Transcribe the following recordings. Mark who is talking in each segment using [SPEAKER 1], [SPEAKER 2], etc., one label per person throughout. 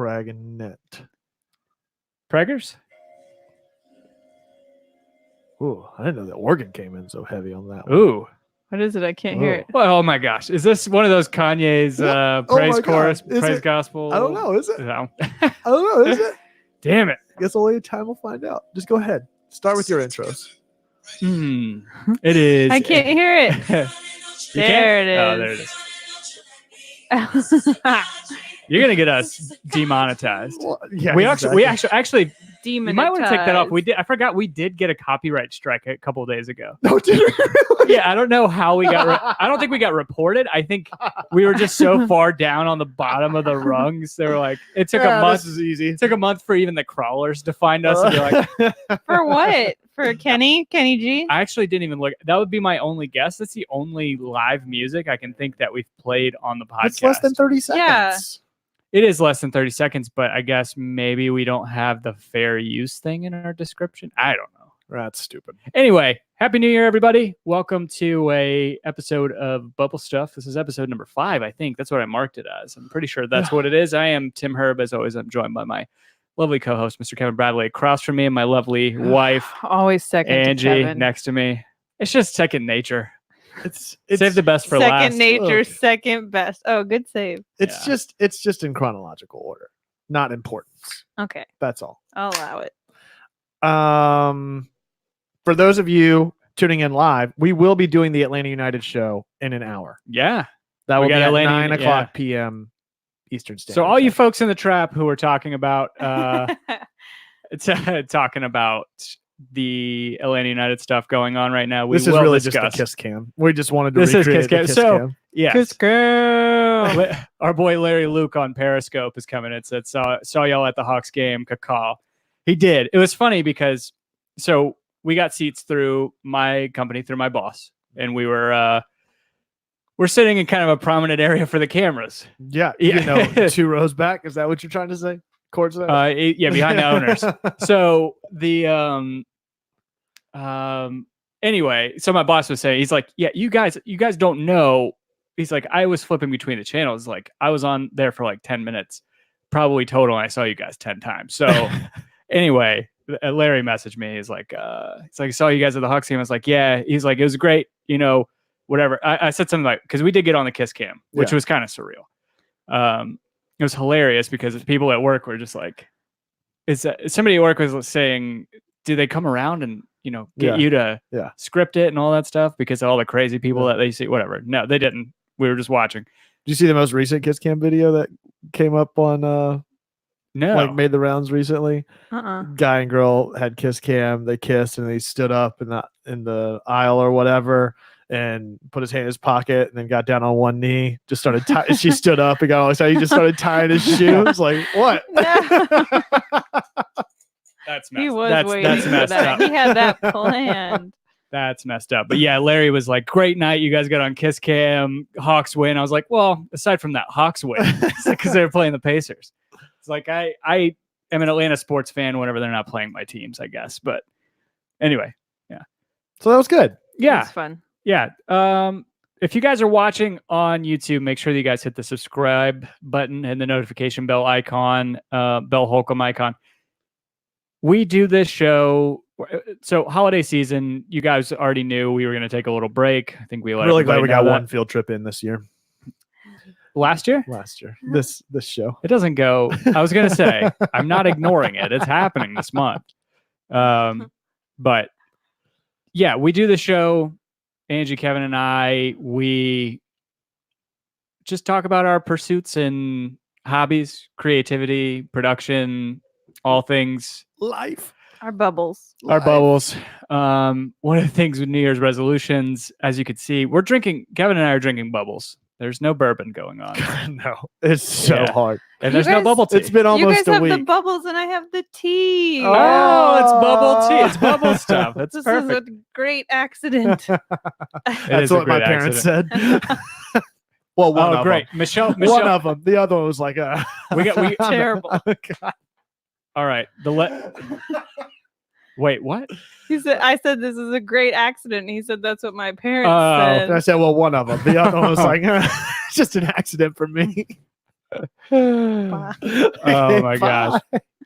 [SPEAKER 1] Pregnant.
[SPEAKER 2] Preggers?
[SPEAKER 1] Ooh, I didn't know the organ came in so heavy on that one.
[SPEAKER 2] Ooh.
[SPEAKER 3] What is it? I can't hear it.
[SPEAKER 2] Well, oh my gosh. Is this one of those Kanye's praise
[SPEAKER 1] my God.
[SPEAKER 2] chorus,
[SPEAKER 1] Is
[SPEAKER 2] praise
[SPEAKER 1] it?
[SPEAKER 2] gospel?
[SPEAKER 1] I don't know. Is it?
[SPEAKER 2] No.
[SPEAKER 1] I don't know. Is it?
[SPEAKER 2] Damn it.
[SPEAKER 1] Guess only time will find out. Just go ahead. Start with your intros.
[SPEAKER 2] It is.
[SPEAKER 3] I can't hear it.
[SPEAKER 2] You
[SPEAKER 3] There
[SPEAKER 2] can't?
[SPEAKER 3] it
[SPEAKER 2] Oh,
[SPEAKER 3] is.
[SPEAKER 2] there it is. You're gonna get us demonetized.
[SPEAKER 1] Well, yeah,
[SPEAKER 2] we
[SPEAKER 1] exactly.
[SPEAKER 2] actually you might want to take that off.
[SPEAKER 3] Demonetized.
[SPEAKER 2] I forgot we did get a copyright strike a couple of days ago.
[SPEAKER 1] No, did we really?
[SPEAKER 2] Yeah, I don't know how we got. I don't think we got reported. I think we were just so far down on the bottom of the rungs. They were like, it took a month.
[SPEAKER 1] This is easy.
[SPEAKER 2] It took a month for even the crawlers to find us and be like,
[SPEAKER 3] For what? For Kenny G?
[SPEAKER 2] I actually didn't even look. That would be my only guess. That's the only live music I can think that we've played on the podcast.
[SPEAKER 1] It's less than 30 seconds.
[SPEAKER 3] Yeah.
[SPEAKER 2] It is less than 30 seconds, but I guess maybe we don't have the fair use thing in our description. I don't know.
[SPEAKER 1] That's stupid.
[SPEAKER 2] Anyway, Happy New Year, everybody. Welcome to a episode of Bubblestuff. This is episode number 5, I think. That's what I marked it as. I'm pretty sure that's what it is. I am Tim Herb. As always, I'm joined by my lovely co-host, Mr. Kevin Bradley, across from me, and my lovely wife,
[SPEAKER 3] Always second
[SPEAKER 2] Angie,
[SPEAKER 3] to Kevin.
[SPEAKER 2] next to me. It's just second nature.
[SPEAKER 1] It's
[SPEAKER 2] Save the best for last.
[SPEAKER 3] Second nature,
[SPEAKER 1] Ugh.
[SPEAKER 3] Second best. Oh, good save.
[SPEAKER 1] It's just in chronological order, not importance.
[SPEAKER 3] Okay,
[SPEAKER 1] That's all.
[SPEAKER 3] I'll allow it.
[SPEAKER 1] For those of you tuning in live, we will be doing the Atlanta United show in an hour.
[SPEAKER 2] Yeah.
[SPEAKER 1] That
[SPEAKER 2] We
[SPEAKER 1] will be
[SPEAKER 2] got
[SPEAKER 1] at
[SPEAKER 2] Atlanta
[SPEAKER 1] 9
[SPEAKER 2] Uni-
[SPEAKER 1] o'clock p.m. Eastern Standard.
[SPEAKER 2] So all you
[SPEAKER 1] Time.
[SPEAKER 2] folks in the trap who are talking about talking about the Atlanta United stuff going on right now, we
[SPEAKER 1] this is
[SPEAKER 2] will
[SPEAKER 1] really
[SPEAKER 2] discuss.
[SPEAKER 1] just a kiss cam. We just wanted to
[SPEAKER 2] This is
[SPEAKER 1] recreate
[SPEAKER 2] kiss cam.
[SPEAKER 1] the kiss
[SPEAKER 2] So-
[SPEAKER 1] cam.
[SPEAKER 2] Yes.
[SPEAKER 3] Kiss girl.
[SPEAKER 2] Our boy Larry Luke on Periscope is coming. It said, saw y'all at the Hawks game. Cacaw. He did. It was funny because we got seats through my company, through my boss, and we're sitting in kind of a prominent area for the cameras.
[SPEAKER 1] Yeah,
[SPEAKER 2] Yeah.
[SPEAKER 1] you know, 2 rows back. Is that what you're trying to say? Courtside?
[SPEAKER 2] Yeah, behind the owners. So the anyway, so my boss was saying, he's like, yeah, you guys don't know. He's like, I was flipping between the channels. Like I was on there for like 10 minutes, probably total. And I saw you guys 10 times. So anyway, Larry messaged me. He's like, I saw you guys at the Hawks game. I was like, yeah. He's like, it was great. You know, whatever. I said something like, because we did get on the kiss cam, which was kind of surreal. It was hilarious because people at work were just like, somebody at work was saying, do they come around and, you know, get you to script it and all that stuff because of all the crazy people that they see? Whatever. No, they didn't. We were just watching.
[SPEAKER 1] Did you see the most recent kiss cam video that came up on
[SPEAKER 2] No.
[SPEAKER 1] like made the rounds recently?
[SPEAKER 3] Uh-uh.
[SPEAKER 1] Guy and girl had kiss cam. They kissed and they stood up in the aisle or whatever and put his hand in his pocket and then got down on one knee. Just started tying. She stood up and got all excited. He just started tying his shoes. Like what?
[SPEAKER 3] No.
[SPEAKER 2] That's messed.
[SPEAKER 3] He was
[SPEAKER 2] that's
[SPEAKER 3] waiting for
[SPEAKER 2] messed
[SPEAKER 3] that.
[SPEAKER 2] up.
[SPEAKER 3] He had that planned.
[SPEAKER 2] That's messed up. But yeah, Larry was like, great night. You guys got on kiss cam. Hawks win. I was like, well, aside from that, Hawks win because they were playing the Pacers. It's like I am an Atlanta sports fan whenever they're not playing my teams, I guess. But anyway, yeah.
[SPEAKER 1] So that was good.
[SPEAKER 2] Yeah.
[SPEAKER 3] It's fun.
[SPEAKER 2] Yeah. If you guys are watching on YouTube, make sure that you guys hit the subscribe button and the notification bell icon, bell Holcomb icon. We do this show. So holiday season, you guys already knew we were going to take a little break. I think we let
[SPEAKER 1] Really glad
[SPEAKER 2] everybody
[SPEAKER 1] we got
[SPEAKER 2] know
[SPEAKER 1] one
[SPEAKER 2] that.
[SPEAKER 1] field trip in this year.
[SPEAKER 2] Last year.
[SPEAKER 1] This show.
[SPEAKER 2] It doesn't go. I was going to say, I'm not ignoring it. It's happening this month. But yeah, we do the show. Angie, Kevin, and I, we just talk about our pursuits and hobbies, creativity, production, all things
[SPEAKER 1] Life.
[SPEAKER 3] Our bubbles.
[SPEAKER 2] our
[SPEAKER 1] Life.
[SPEAKER 2] bubbles. One of the things with New Year's resolutions, as you could see, Kevin and I are drinking bubbles. There's no bourbon going on.
[SPEAKER 1] No, it's so
[SPEAKER 2] Yeah.
[SPEAKER 1] hard.
[SPEAKER 2] And
[SPEAKER 3] You
[SPEAKER 2] there's no
[SPEAKER 3] guys-
[SPEAKER 2] bubble tea.
[SPEAKER 1] It's been
[SPEAKER 3] You
[SPEAKER 1] almost
[SPEAKER 3] guys
[SPEAKER 1] a
[SPEAKER 3] have the
[SPEAKER 1] week.
[SPEAKER 3] bubbles and I have the tea.
[SPEAKER 2] Oh, it's bubble tea. It's bubble stuff. That's
[SPEAKER 3] This
[SPEAKER 2] perfect.
[SPEAKER 3] is a great accident.
[SPEAKER 1] That's
[SPEAKER 2] is a
[SPEAKER 1] what my
[SPEAKER 2] great
[SPEAKER 1] parents said. Well, one
[SPEAKER 2] Oh,
[SPEAKER 1] of
[SPEAKER 2] great.
[SPEAKER 1] them.
[SPEAKER 2] Michelle,
[SPEAKER 1] One of them. The other one was like,
[SPEAKER 2] We got-
[SPEAKER 3] Terrible.
[SPEAKER 1] God.
[SPEAKER 2] all right. Wait, what?
[SPEAKER 3] I said this is a great accident. And he said that's what my parents
[SPEAKER 2] Oh,
[SPEAKER 1] And I
[SPEAKER 3] said.
[SPEAKER 1] said, well, one of them. The other one was like, it's just an accident for me.
[SPEAKER 3] Bye.
[SPEAKER 2] Oh my
[SPEAKER 1] Bye.
[SPEAKER 2] gosh.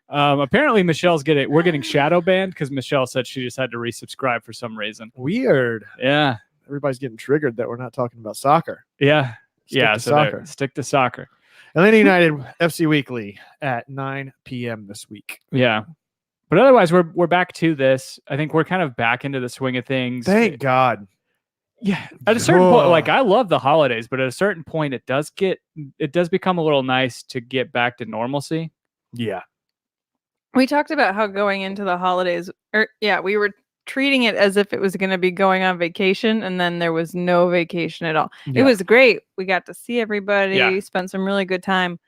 [SPEAKER 2] Apparently we're getting shadow banned because Michelle said she just had to resubscribe for some reason.
[SPEAKER 1] Weird.
[SPEAKER 2] Yeah.
[SPEAKER 1] Everybody's getting triggered that we're not talking about soccer.
[SPEAKER 2] Yeah.
[SPEAKER 1] Stick
[SPEAKER 2] yeah.
[SPEAKER 1] to
[SPEAKER 2] So
[SPEAKER 1] soccer.
[SPEAKER 2] stick to soccer.
[SPEAKER 1] Atlanta United FC Weekly at 9 p.m. this week.
[SPEAKER 2] Yeah. But otherwise, we're back to this. I think we're kind of back into the swing of things.
[SPEAKER 1] Thank God.
[SPEAKER 2] Yeah. At a certain point, like I love the holidays, but at a certain point, it does become a little nice to get back to normalcy.
[SPEAKER 1] Yeah.
[SPEAKER 3] We talked about how going into the holidays, we were treating it as if it was going to be going on vacation, and then there was no vacation at all.
[SPEAKER 1] Yeah.
[SPEAKER 3] It was great. We got to see everybody,
[SPEAKER 2] Yeah.
[SPEAKER 3] spent some really good time,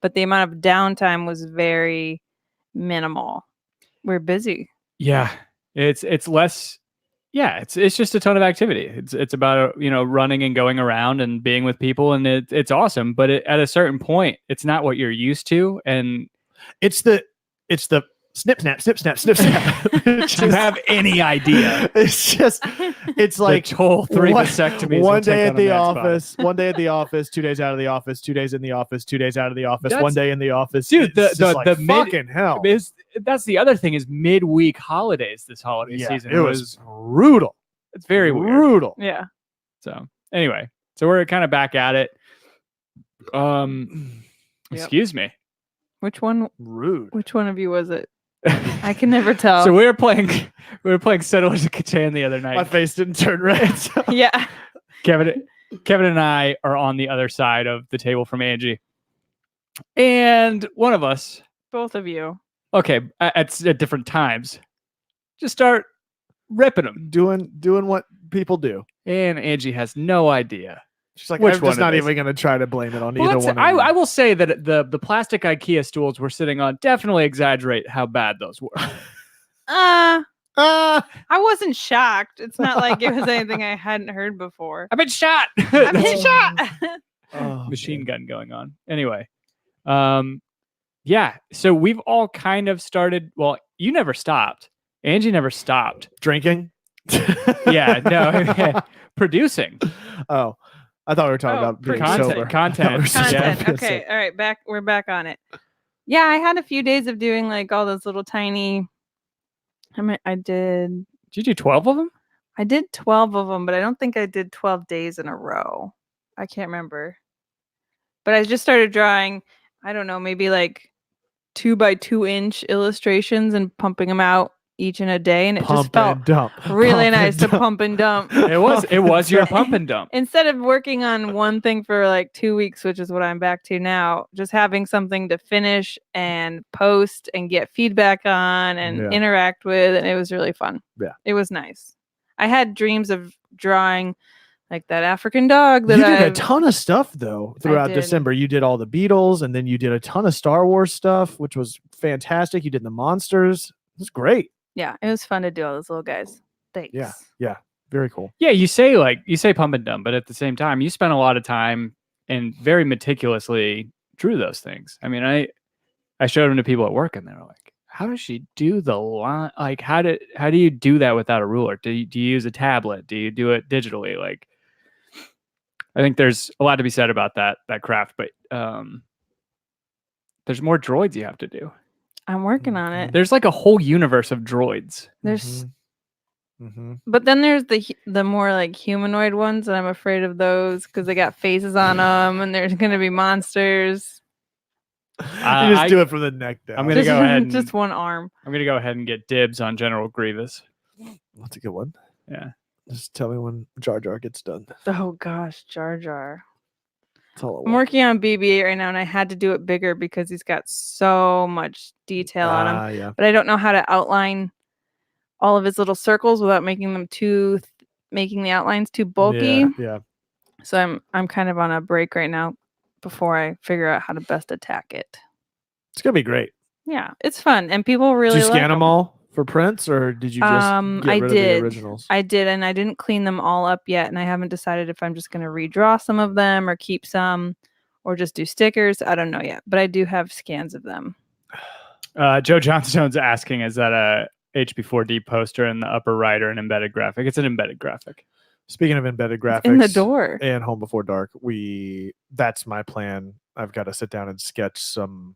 [SPEAKER 3] but the amount of downtime was very minimal. We're busy.
[SPEAKER 2] Yeah. It's less. Yeah, it's just a ton of activity. It's about running and going around and being with people, and it's awesome. But at a certain point, it's not what you're used to, and
[SPEAKER 1] it's the snip snap snip snap snip snap.
[SPEAKER 2] Do you have any idea?
[SPEAKER 1] It's like
[SPEAKER 2] the whole 3 vasectomies.
[SPEAKER 1] One day at the office, 2 days out of the office, 2 days in the office, 2 days out of the office, 1 day in the office.
[SPEAKER 2] Dude, the
[SPEAKER 1] fucking hell.
[SPEAKER 2] That's the other thing is midweek holidays this holiday season.
[SPEAKER 1] It was brutal.
[SPEAKER 2] It's very weird.
[SPEAKER 1] Brutal.
[SPEAKER 3] Yeah.
[SPEAKER 2] So anyway, we're kind of back at it. Excuse me.
[SPEAKER 3] Which one?
[SPEAKER 1] Rude.
[SPEAKER 3] Which one of you was it? I can never tell.
[SPEAKER 2] So we were playing Settlers of Catan the other night.
[SPEAKER 1] My face didn't turn red. So.
[SPEAKER 3] Yeah.
[SPEAKER 2] Kevin and I are on the other side of the table from Angie, and one of us,
[SPEAKER 3] both of you,
[SPEAKER 2] okay, at different times, just start ripping them,
[SPEAKER 1] doing what people do,
[SPEAKER 2] and Angie has no idea.
[SPEAKER 1] She's like, I'm just not even going to try to blame it on either one.
[SPEAKER 2] I will say that the plastic IKEA stools we're sitting on definitely exaggerate how bad those were.
[SPEAKER 3] I wasn't shocked. It's not like it was anything I hadn't heard before.
[SPEAKER 2] I've been shot.
[SPEAKER 3] I've been shot.
[SPEAKER 2] Machine gun going on. Anyway, yeah. So we've all kind of started. Well, you never stopped. Angie never stopped
[SPEAKER 1] drinking.
[SPEAKER 2] Yeah. No. Producing.
[SPEAKER 1] Oh. I thought we were talking about being sober.
[SPEAKER 2] Content.
[SPEAKER 3] Yeah. Okay. All right. We're back on it. Yeah, I had a few days of doing like all those little tiny. Did
[SPEAKER 2] you do 12 of them?
[SPEAKER 3] I did 12 of them, but I don't think I did 12 days in a row. I can't remember. But I just started drawing, I don't know, maybe like 2 by 2 inch illustrations and pumping them out each in a day, and it just felt really nice to pump and dump.
[SPEAKER 2] It was your pump and dump.
[SPEAKER 3] Instead of working on one thing for like 2 weeks, which is what I'm back to now, just having something to finish and post and get feedback on and interact with, and it was really fun.
[SPEAKER 1] Yeah,
[SPEAKER 3] it was nice. I had dreams of drawing like that African dog that
[SPEAKER 1] you did a ton of stuff though throughout December. You did all the Beatles, and then you did a ton of Star Wars stuff, which was fantastic. You did the monsters. It was great.
[SPEAKER 3] Yeah, it was fun to do all those little guys. Thanks.
[SPEAKER 1] Yeah, very cool.
[SPEAKER 2] Yeah, you say pump and dump, but at the same time, you spent a lot of time and very meticulously drew those things. I mean, I showed them to people at work, and they were like, "How does she do the line? Like, how do you do that without a ruler? Do you use a tablet? Do you do it digitally?" Like, I think there's a lot to be said about that craft, but there's more droids you have to do.
[SPEAKER 3] I'm working on it.
[SPEAKER 2] There's like a whole universe of droids.
[SPEAKER 3] There's, but then there's the more like humanoid ones, and I'm afraid of those because they got faces on them, and there's gonna be monsters.
[SPEAKER 1] You just do it from the neck down.
[SPEAKER 2] I'm gonna go ahead and
[SPEAKER 3] just one arm.
[SPEAKER 2] I'm gonna go ahead and get dibs on General Grievous.
[SPEAKER 1] That's a good one.
[SPEAKER 2] Yeah.
[SPEAKER 1] Just tell me when Jar Jar gets done.
[SPEAKER 3] Oh gosh, Jar Jar.
[SPEAKER 1] I'm
[SPEAKER 3] working on BB-8 right now, and I had to do it bigger because he's got so much detail on him.
[SPEAKER 1] Yeah.
[SPEAKER 3] But I don't know how to outline all of his little circles without making them making the outlines too bulky.
[SPEAKER 1] Yeah.
[SPEAKER 3] So I'm kind of on a break right now before I figure out how to best attack it.
[SPEAKER 1] It's gonna be great.
[SPEAKER 3] Yeah, it's fun, and people really.
[SPEAKER 1] Did you scan them all for prints, or did you just get rid of the originals?
[SPEAKER 3] I did, and I didn't clean them all up yet, and I haven't decided if I'm just going to redraw some of them or keep some or just do stickers. I don't know yet, but I do have scans of them.
[SPEAKER 2] Joe Johnstone's asking, is that a HB4D poster in the upper right or an embedded graphic? It's an embedded graphic.
[SPEAKER 1] Speaking of embedded graphics,
[SPEAKER 3] in the door
[SPEAKER 1] and Home Before Dark, that's my plan I've got to sit down and sketch some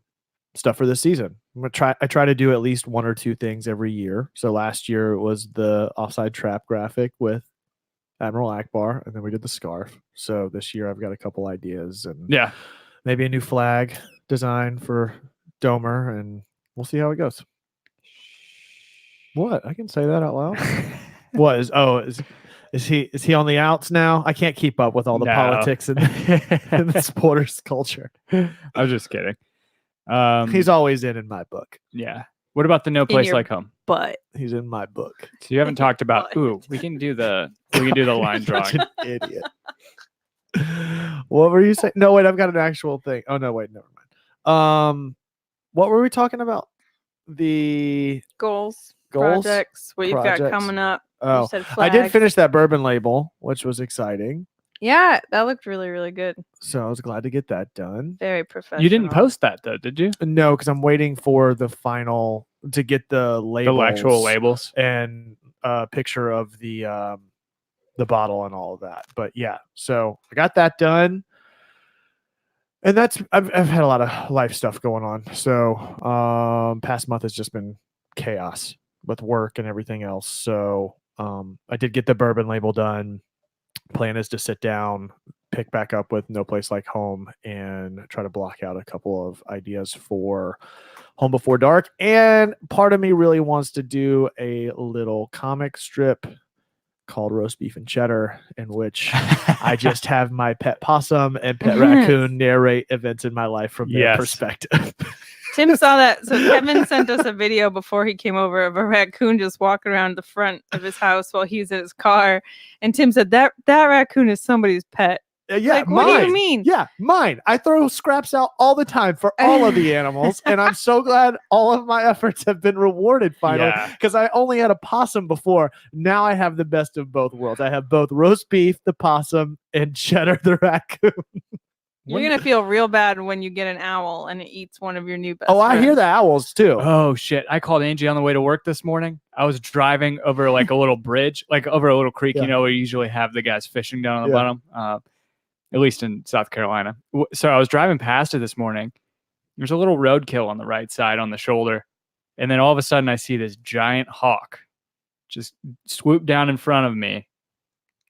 [SPEAKER 1] stuff for this season. I try to do at least 1 or 2 things every year. So last year it was the offside trap graphic with Admiral Akbar, and then we did the scarf. So this year I've got a couple ideas and maybe a new flag design for Domer, and we'll see how it goes. What? I can say that out loud. What is he on the outs now? I can't keep up with all the politics and the supporters culture.
[SPEAKER 2] I'm just kidding.
[SPEAKER 1] He's always in my book.
[SPEAKER 2] Yeah. What about the No Place Like Home?
[SPEAKER 3] But
[SPEAKER 1] he's in my book.
[SPEAKER 2] So you haven't talked about. Ooh, we can do the line drawing.
[SPEAKER 1] Such an idiot. What were you saying? No, wait, I've got an actual thing. Oh no, wait, never mind. What were we talking about? The
[SPEAKER 3] goals,
[SPEAKER 1] projects,
[SPEAKER 3] what you've got coming up.
[SPEAKER 1] Oh, I did finish that bourbon label, which was exciting.
[SPEAKER 3] Yeah, that looked really, really good.
[SPEAKER 1] So I was glad to get that done.
[SPEAKER 3] Very professional.
[SPEAKER 2] You didn't post that though, did you?
[SPEAKER 1] No, because I'm waiting for the final to get the labels,
[SPEAKER 2] the actual labels,
[SPEAKER 1] and a picture of the bottle and all of that. But yeah, so I got that done, and that's I've had a lot of life stuff going on. So past month has just been chaos with work and everything else. So I did get the bourbon label done. Plan is to sit down, pick back up with No Place Like Home, and try to block out a couple of ideas for Home Before Dark. And part of me really wants to do a little comic strip called Roast Beef and Cheddar, in which I just have my pet possum and pet raccoon narrate events in my life from their perspective.
[SPEAKER 3] Tim saw that. So Kevin sent us a video before he came over of a raccoon just walking around the front of his house while he's in his car. And Tim said that raccoon is somebody's pet.
[SPEAKER 1] Yeah,
[SPEAKER 3] like,
[SPEAKER 1] mine.
[SPEAKER 3] What do you mean?
[SPEAKER 1] Yeah, mine. I throw scraps out all the time for all of the animals, and I'm so glad all of my efforts have been rewarded finally. Because I only had a possum before. Now I have the best of both worlds. I have both roast beef, the possum, and Cheddar, the raccoon.
[SPEAKER 3] You're going to feel real bad when you get an owl and it eats one of your new best
[SPEAKER 1] friends. I hear the owls too.
[SPEAKER 2] Oh, shit. I called Angie on the way to work this morning. I was driving over like a little bridge, like over a little creek. You know, we usually have the guys fishing down on the bottom, at least in South Carolina. So I was driving past it this morning. There's a little roadkill on the right side on the shoulder. And then all of a sudden I see this giant hawk just swoop down in front of me,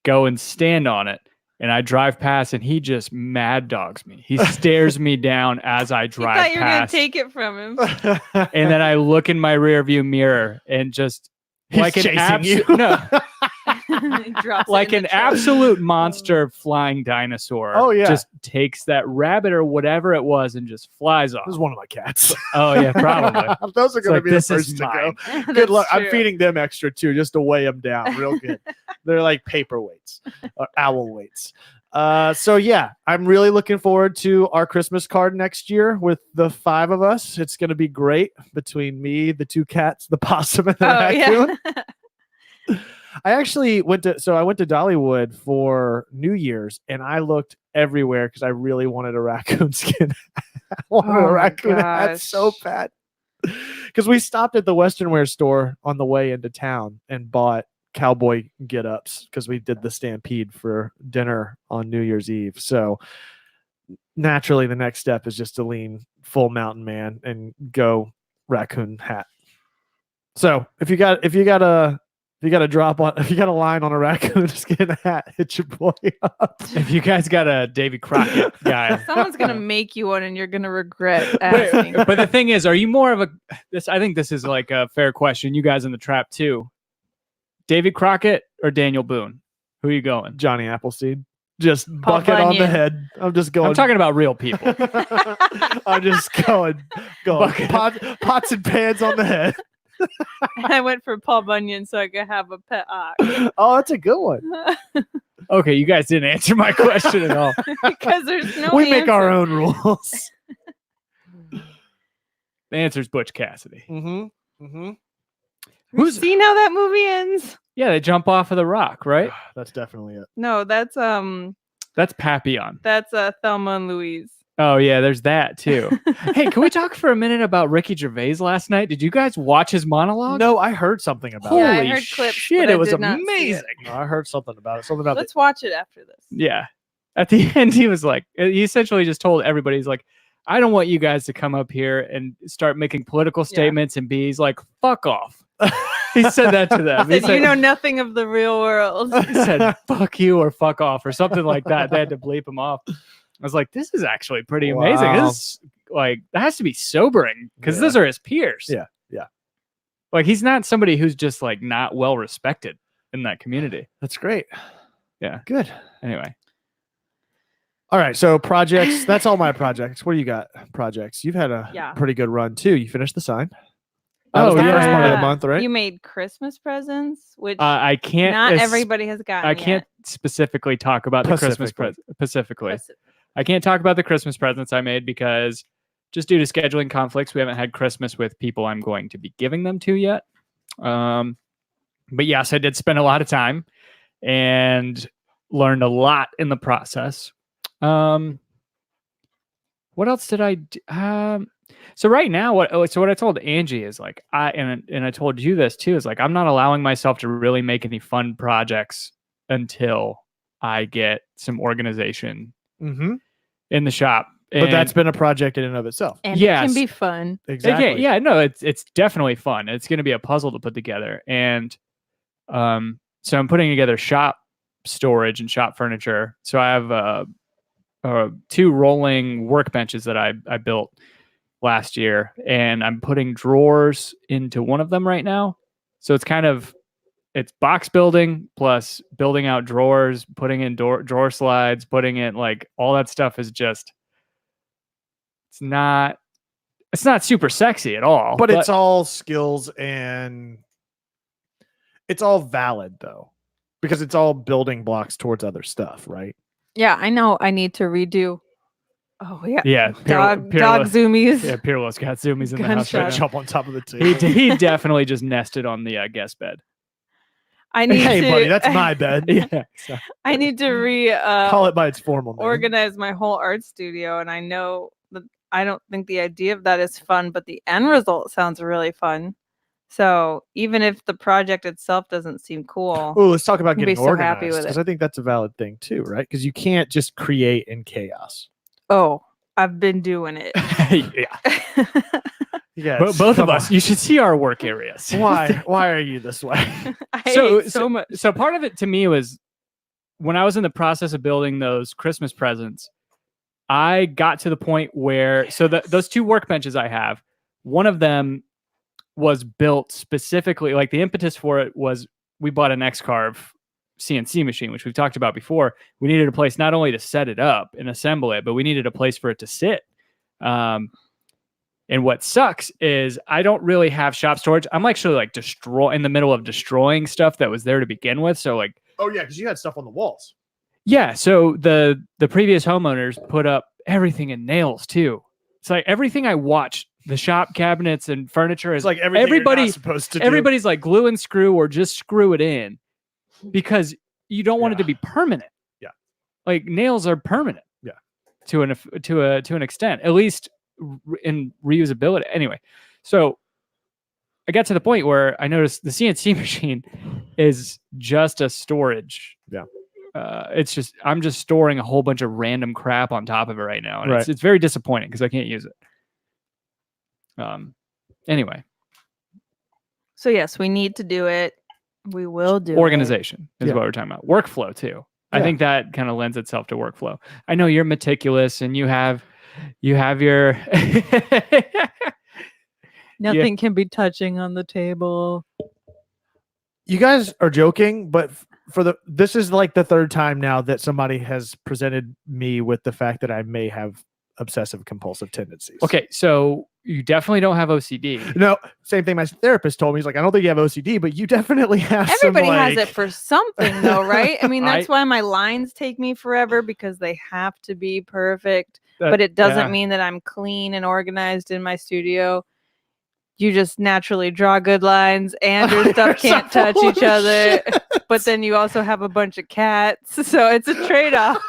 [SPEAKER 2] go and stand on it. And I drive past, and he just mad dogs me. He stares me down as I drive past.
[SPEAKER 3] You thought you were going to take it from him.
[SPEAKER 2] And then I look in my rearview mirror, and just like an absolute monster flying dinosaur. Just takes that rabbit or whatever it was and just flies off.
[SPEAKER 1] This is one of my cats.
[SPEAKER 2] Oh yeah, probably.
[SPEAKER 1] Those are going to be the first to go. Good luck. True. I'm feeding them extra too, just to weigh them down real good. They're like paperweights or owl weights. So yeah, I'm really looking forward to our Christmas card next year with the 5 of us. It's going to be great between me, the 2 cats, the possum, and the raccoon. Yeah. I actually went to Dollywood for New Year's, and I looked everywhere because I really wanted a raccoon skin. I wanted a raccoon hat so bad. Because we stopped at the Western Wear store on the way into town and bought cowboy get-ups because we did the Stampede for dinner on New Year's Eve. So naturally, the next step is just to lean full mountain man and go raccoon hat. So if you got a line on a raccoon skin hat, hit your boy up.
[SPEAKER 2] If you guys got a Davy Crockett guy,
[SPEAKER 3] someone's gonna make you one, and you're gonna regret asking.
[SPEAKER 2] But the thing is, are you more of I think this is like a fair question. You guys in the trap too. David Crockett or Daniel Boone? Who are you going?
[SPEAKER 1] Johnny Appleseed. Just bucket on the head. I'm just going.
[SPEAKER 2] I'm talking about real people.
[SPEAKER 1] I'm just going pots and pans on the head.
[SPEAKER 3] I went for Paul Bunyan so I could have a pet ox.
[SPEAKER 1] Oh, that's a good one.
[SPEAKER 2] Okay, you guys didn't answer my question at all.
[SPEAKER 3] Because there's no
[SPEAKER 1] We make our own rules.
[SPEAKER 2] The answer's Butch Cassidy.
[SPEAKER 3] Who's seen how that movie ends?
[SPEAKER 2] Yeah, they jump off of the rock, right?
[SPEAKER 1] That's definitely it.
[SPEAKER 3] No, that's
[SPEAKER 2] Papillon.
[SPEAKER 3] That's Thelma and Louise.
[SPEAKER 2] Oh yeah, there's that too. Hey, can we talk for a minute about Ricky Gervais last night? Did you guys watch his monologue?
[SPEAKER 1] No, I heard something about
[SPEAKER 3] it.
[SPEAKER 1] it.
[SPEAKER 3] I heard clips,
[SPEAKER 2] shit, it was amazing.
[SPEAKER 1] No, I heard something about it.
[SPEAKER 3] Let's watch it after this.
[SPEAKER 2] Yeah. at the end, he was like, he essentially just told everybody, he's like, I don't want you guys to come up here and start making political statements and be, he's like, fuck off. He said that to them.
[SPEAKER 3] He said, you know nothing of the real world.
[SPEAKER 2] He said, fuck you or fuck off or something like that. They had to bleep him off. I was like, this is actually pretty amazing. This is like, that has to be sobering because those are his peers.
[SPEAKER 1] Yeah. Yeah.
[SPEAKER 2] Like, he's not somebody who's just like not well respected in that community.
[SPEAKER 1] That's great.
[SPEAKER 2] Yeah.
[SPEAKER 1] Good.
[SPEAKER 2] Anyway.
[SPEAKER 1] All right. So projects. That's all my projects. What do you got? Projects. You've had a pretty good run too. You finished the sign. That was the first part of the month, right?
[SPEAKER 3] You made Christmas presents, which
[SPEAKER 2] I can't.
[SPEAKER 3] Not everybody has gotten.
[SPEAKER 2] I can't specifically talk about the Christmas presents. I can't talk about the Christmas presents I made because just due to scheduling conflicts, we haven't had Christmas with people I'm going to be giving them to yet. But yes, I did spend a lot of time and learned a lot in the process. What else did I do? So right now, what I told Angie is like, and I told you this too, is like, I'm not allowing myself to really make any fun projects until I get some organization in the shop.
[SPEAKER 1] But that's been a project in and of itself.
[SPEAKER 3] And it can be fun.
[SPEAKER 1] Exactly.
[SPEAKER 2] Okay, yeah, no, it's definitely fun. It's going to be a puzzle to put together. And so I'm putting together shop storage and shop furniture. So I have 2 rolling workbenches that I built last year, and I'm putting drawers into one of them right now. So it's box building plus building out drawers, putting in drawer slides, putting in like all that stuff is just, it's not super sexy at all.
[SPEAKER 1] But it's all skills and it's all valid though, because it's all building blocks towards other stuff, right?
[SPEAKER 3] Yeah, I know. I need to redo. Oh yeah,
[SPEAKER 2] yeah.
[SPEAKER 3] Dog zoomies.
[SPEAKER 2] Yeah, Pirlo's got zoomies in the house right now.
[SPEAKER 1] Jump on top of the table.
[SPEAKER 2] He definitely just nested on the guest bed.
[SPEAKER 3] I need
[SPEAKER 1] hey,
[SPEAKER 3] to,
[SPEAKER 1] buddy, that's my bed.
[SPEAKER 2] Yeah, so.
[SPEAKER 3] I need to
[SPEAKER 1] call it by its formal name.
[SPEAKER 3] Organize my whole art studio, and I know that I don't think the idea of that is fun, but the end result sounds really fun. So even if the project itself doesn't seem cool,
[SPEAKER 1] let's talk about getting organized,
[SPEAKER 3] because
[SPEAKER 1] I think that's a valid thing too, right? Because you can't just create in chaos.
[SPEAKER 3] Oh, I've been doing it.
[SPEAKER 2] Yeah.
[SPEAKER 1] Yes,
[SPEAKER 2] both of us. You should see our work areas.
[SPEAKER 1] Why are you this way?
[SPEAKER 3] I hate so much.
[SPEAKER 2] So part of it to me was when I was in the process of building those Christmas presents, I got to the point where those 2 workbenches I have, one of them was built specifically, like the impetus for it was we bought an X-Carve CNC machine, which we've talked about before. We needed a place not only to set it up and assemble it, but we needed a place for it to sit. And what sucks is I don't really have shop storage. I'm actually like in the middle of destroying stuff that was there to begin with. So like,
[SPEAKER 1] oh yeah, because you had stuff on the walls.
[SPEAKER 2] Yeah. So the previous homeowners put up everything in nails too. It's like everything I watched, the shop cabinets and furniture is
[SPEAKER 1] like everybody's supposed to do.
[SPEAKER 2] Everybody's like glue and screw or just screw it in because you don't want it to be permanent.
[SPEAKER 1] Yeah.
[SPEAKER 2] Like nails are permanent.
[SPEAKER 1] Yeah.
[SPEAKER 2] To an extent, at least in reusability. Anyway, so I got to the point where I noticed the CNC machine is just a storage.
[SPEAKER 1] Yeah.
[SPEAKER 2] I'm just storing a whole bunch of random crap on top of it right now. And it's very disappointing because I can't use it. Anyway.
[SPEAKER 3] So yes, we need to do it. We will do
[SPEAKER 2] organization is what we're talking about. Workflow too. Yeah. I think that kind of lends itself to workflow. I know you're meticulous and you have your
[SPEAKER 3] nothing can be touching on the table.
[SPEAKER 1] You guys are joking, but this is like the 3rd time now that somebody has presented me with the fact that I may have obsessive compulsive tendencies.
[SPEAKER 2] Okay, so you definitely don't have OCD.
[SPEAKER 1] No, same thing my therapist told me. He's like, I don't think you have OCD, but you definitely have
[SPEAKER 3] Everybody has it for something though, right? I mean, that's why my lines take me forever because they have to be perfect. But it doesn't mean that I'm clean and organized in my studio. You just naturally draw good lines and your stuff can't touch each other. But then you also have a bunch of cats. So it's a trade-off.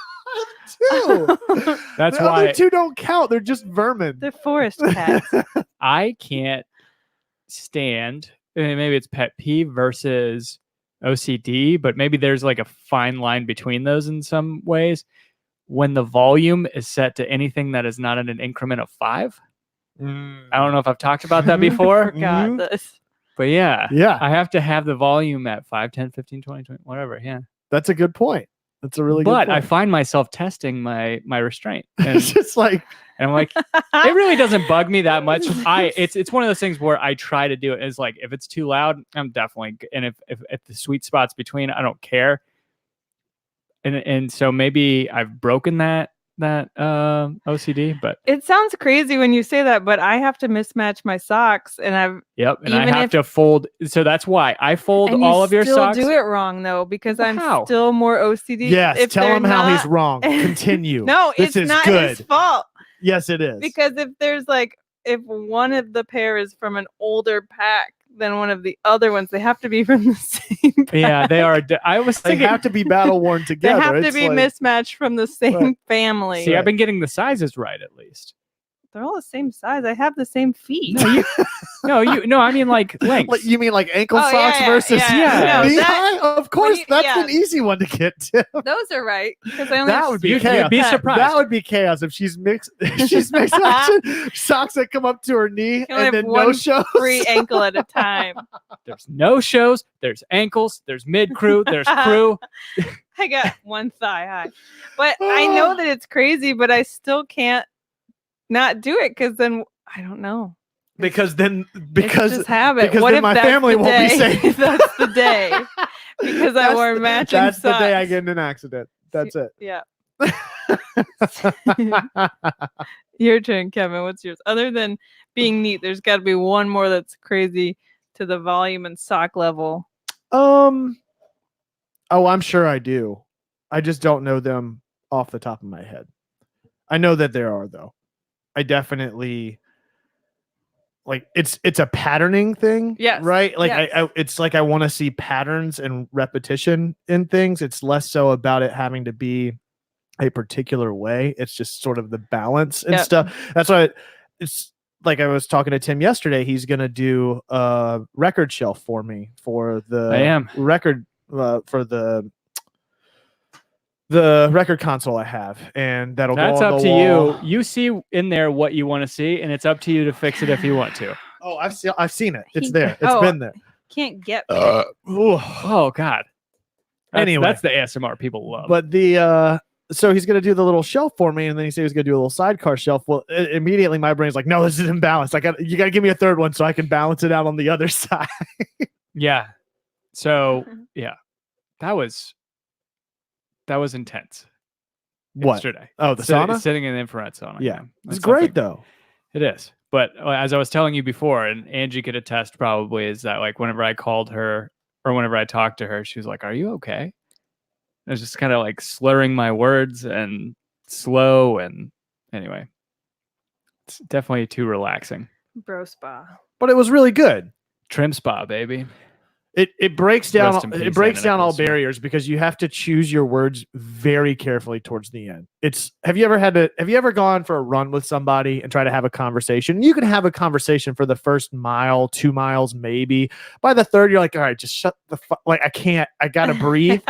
[SPEAKER 1] That's
[SPEAKER 2] the
[SPEAKER 1] why other 2 don't count. They're just vermin.
[SPEAKER 3] They're forest cats.
[SPEAKER 2] I can't stand, maybe it's pet peeve versus OCD, but maybe there's like a fine line between those in some ways. when the volume is set to anything that is not in an increment of 5. I don't know if I've talked about that
[SPEAKER 3] I
[SPEAKER 2] before,
[SPEAKER 3] forgot this.
[SPEAKER 2] but yeah,
[SPEAKER 1] Yeah.
[SPEAKER 2] I have to have the volume at 5, 10, 15, 20, 20 whatever. Yeah.
[SPEAKER 1] That's a good point. That's a really good
[SPEAKER 2] But
[SPEAKER 1] point.
[SPEAKER 2] I find myself testing my restraint.
[SPEAKER 1] It's
[SPEAKER 2] And,
[SPEAKER 1] just like,
[SPEAKER 2] and I'm like, it really doesn't bug me that much. It's one of those things where I try to do it. It's like, if it's too loud, I'm definitely, and if the sweet spot's between, I don't care. And so maybe I've broken that OCD, but
[SPEAKER 3] It sounds crazy when you say that, but I have to mismatch my socks, and
[SPEAKER 2] and
[SPEAKER 3] even
[SPEAKER 2] I have to fold. So that's why I fold
[SPEAKER 3] and
[SPEAKER 2] all of your
[SPEAKER 3] still
[SPEAKER 2] socks.
[SPEAKER 3] do it wrong though, because
[SPEAKER 2] Well,
[SPEAKER 3] I'm
[SPEAKER 2] how?
[SPEAKER 3] still more OCD.
[SPEAKER 1] yes,
[SPEAKER 3] if
[SPEAKER 1] tell
[SPEAKER 3] they're
[SPEAKER 1] him how he's
[SPEAKER 3] not-
[SPEAKER 1] wrong. Continue.
[SPEAKER 3] No,
[SPEAKER 1] this
[SPEAKER 3] it's
[SPEAKER 1] is
[SPEAKER 3] not
[SPEAKER 1] good.
[SPEAKER 3] his fault.
[SPEAKER 1] Yes, it is.
[SPEAKER 3] Because if there's like, if one of the pair is from an older pack than one of the other ones, they have to be from the same pack.
[SPEAKER 2] Yeah, they are. I was
[SPEAKER 1] they
[SPEAKER 2] thinking.
[SPEAKER 1] have to be battle worn
[SPEAKER 3] They
[SPEAKER 1] together.
[SPEAKER 3] have to
[SPEAKER 1] It's
[SPEAKER 3] be
[SPEAKER 1] like,
[SPEAKER 3] mismatched from the same
[SPEAKER 1] Right.
[SPEAKER 3] family.
[SPEAKER 2] See, I've been getting the sizes right at least.
[SPEAKER 3] They're all the same size. I have the same feet.
[SPEAKER 2] No, I mean like length.
[SPEAKER 1] Like, you mean like ankle
[SPEAKER 3] Oh,
[SPEAKER 1] socks
[SPEAKER 3] yeah,
[SPEAKER 1] versus
[SPEAKER 2] yeah.
[SPEAKER 3] No,
[SPEAKER 1] knee
[SPEAKER 3] that-
[SPEAKER 1] high? Of course,
[SPEAKER 3] you-
[SPEAKER 1] that's
[SPEAKER 3] yeah.
[SPEAKER 1] an easy one to get to.
[SPEAKER 3] Those are right. Because I only
[SPEAKER 1] That
[SPEAKER 3] have
[SPEAKER 1] would be
[SPEAKER 2] You'd
[SPEAKER 1] chaos.
[SPEAKER 2] be surprised.
[SPEAKER 1] That would be chaos if she's mixed. She's mixed socks that come up to her knee
[SPEAKER 3] You only
[SPEAKER 1] and
[SPEAKER 3] have
[SPEAKER 1] then
[SPEAKER 3] one
[SPEAKER 1] no shows.
[SPEAKER 3] free ankle at a time.
[SPEAKER 2] There's no shows. There's ankles. There's mid crew. There's crew.
[SPEAKER 3] I got one thigh high. But I know that it's crazy, but I still can't not do it because then I don't know.
[SPEAKER 1] Because then,
[SPEAKER 3] It's
[SPEAKER 1] because
[SPEAKER 3] just habit.
[SPEAKER 1] because
[SPEAKER 3] What
[SPEAKER 1] then
[SPEAKER 3] if
[SPEAKER 1] my
[SPEAKER 3] that's
[SPEAKER 1] family
[SPEAKER 3] the
[SPEAKER 1] won't be
[SPEAKER 3] day?
[SPEAKER 1] safe.
[SPEAKER 3] That's the day. Because I
[SPEAKER 1] That's
[SPEAKER 3] wore
[SPEAKER 1] the-
[SPEAKER 3] matching
[SPEAKER 1] That's the day I
[SPEAKER 3] socks.
[SPEAKER 1] get in an accident. That's it.
[SPEAKER 3] Yeah. Your turn, Kevin. What's yours? Other than being neat, there's got to be one more that's crazy to the volume and sock level.
[SPEAKER 1] Oh, I'm sure I do. I just don't know them off the top of my head. I know that there are, though. I definitely like it's a patterning thing.
[SPEAKER 3] Yes,
[SPEAKER 1] Right. Like
[SPEAKER 3] yes.
[SPEAKER 1] I it's like I want to see patterns and repetition in things. It's less so about it having to be a particular way. It's just sort of the balance and
[SPEAKER 3] Yep.
[SPEAKER 1] stuff. That's why it's like I was talking to Tim yesterday. He's gonna do a record shelf for me for the
[SPEAKER 2] I am.
[SPEAKER 1] record for the record console I have, and that'll
[SPEAKER 2] That's
[SPEAKER 1] go on
[SPEAKER 2] up
[SPEAKER 1] the
[SPEAKER 2] to
[SPEAKER 1] wall.
[SPEAKER 2] you. You see in there what you want to see, and it's up to you to fix it if you want to.
[SPEAKER 1] Oh, I've seen it. It's
[SPEAKER 3] He-
[SPEAKER 1] there. It's
[SPEAKER 3] oh,
[SPEAKER 1] been there.
[SPEAKER 3] Can't get me.
[SPEAKER 1] Ooh.
[SPEAKER 2] Oh God.
[SPEAKER 1] Anyway.
[SPEAKER 2] That's the ASMR people love.
[SPEAKER 1] But the so he's gonna do the little shelf for me, and then he said he was gonna do a little sidecar shelf. Well, immediately my brain's like, no, this is imbalanced. You gotta give me a third one so I can balance it out on the other side.
[SPEAKER 2] Yeah. So yeah, that was intense.
[SPEAKER 1] What?
[SPEAKER 2] Yesterday?
[SPEAKER 1] Oh, the sauna?
[SPEAKER 2] Sitting in the infrared sauna.
[SPEAKER 1] Yeah. It's
[SPEAKER 2] That's
[SPEAKER 1] great
[SPEAKER 2] something.
[SPEAKER 1] though.
[SPEAKER 2] It is. But as I was telling you before, and Angie could attest probably, is that like whenever I called her or whenever I talked to her, she was like, "Are you okay?" I was just kind of like slurring my words and slow, and anyway, it's definitely too relaxing.
[SPEAKER 3] Bro spa.
[SPEAKER 1] But it was really good.
[SPEAKER 2] Trim spa, baby.
[SPEAKER 1] It breaks down
[SPEAKER 2] Rest in peace,
[SPEAKER 1] it breaks
[SPEAKER 2] Anna
[SPEAKER 1] down all
[SPEAKER 2] Nichols.
[SPEAKER 1] barriers because you have to choose your words very carefully towards the end. Have you ever gone for a run with somebody and try to have a conversation? You can have a conversation for the first mile, 2 miles, maybe. By the third, you're like, all right, just shut the fuck. Like I gotta breathe.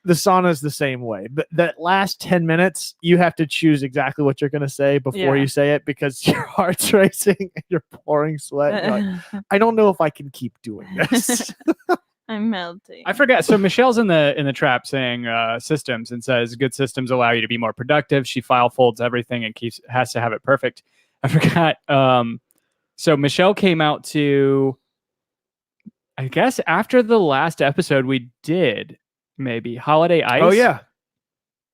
[SPEAKER 1] The sauna is the same way, but that last 10 minutes, you have to choose exactly what you're going to say before
[SPEAKER 3] Yeah.
[SPEAKER 1] you say it because your heart's racing and you're pouring sweat. And you're like, I don't know if I can keep doing this.
[SPEAKER 3] I'm melting.
[SPEAKER 2] I forgot. So Michelle's in the trap saying systems and says good systems allow you to be more productive. She file folds everything and has to have it perfect. I forgot. So Michelle came out to, I guess after the last episode we did, maybe Holiday Ice.
[SPEAKER 1] Oh yeah.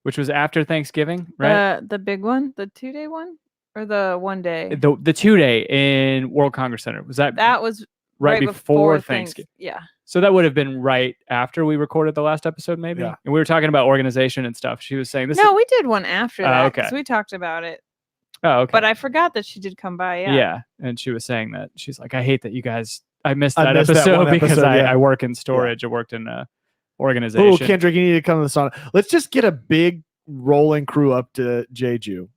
[SPEAKER 2] Which was after Thanksgiving, right?
[SPEAKER 3] The big one, the 2-day one, or the 1 day.
[SPEAKER 2] The 2-day in World Congress Center. Was that
[SPEAKER 3] was
[SPEAKER 2] right before Thanksgiving?
[SPEAKER 3] Yeah.
[SPEAKER 2] So that would have been right after we recorded the last episode, maybe.
[SPEAKER 1] Yeah.
[SPEAKER 2] And we were talking about organization and stuff. She was saying this.
[SPEAKER 3] No, we did one after that.
[SPEAKER 2] okay.
[SPEAKER 3] 'Cause we talked about it.
[SPEAKER 2] Oh, okay.
[SPEAKER 3] But I forgot that she did come by.
[SPEAKER 2] Yeah. And she was saying that she's like, I hate that you guys. I missed
[SPEAKER 1] I
[SPEAKER 2] that
[SPEAKER 1] missed that
[SPEAKER 2] episode
[SPEAKER 1] one
[SPEAKER 2] because
[SPEAKER 1] episode, yeah.
[SPEAKER 2] I work in storage. I worked in organization.
[SPEAKER 1] Oh, Kendrick, you need to come to the sauna. Let's just get a big rolling crew up to Jeju.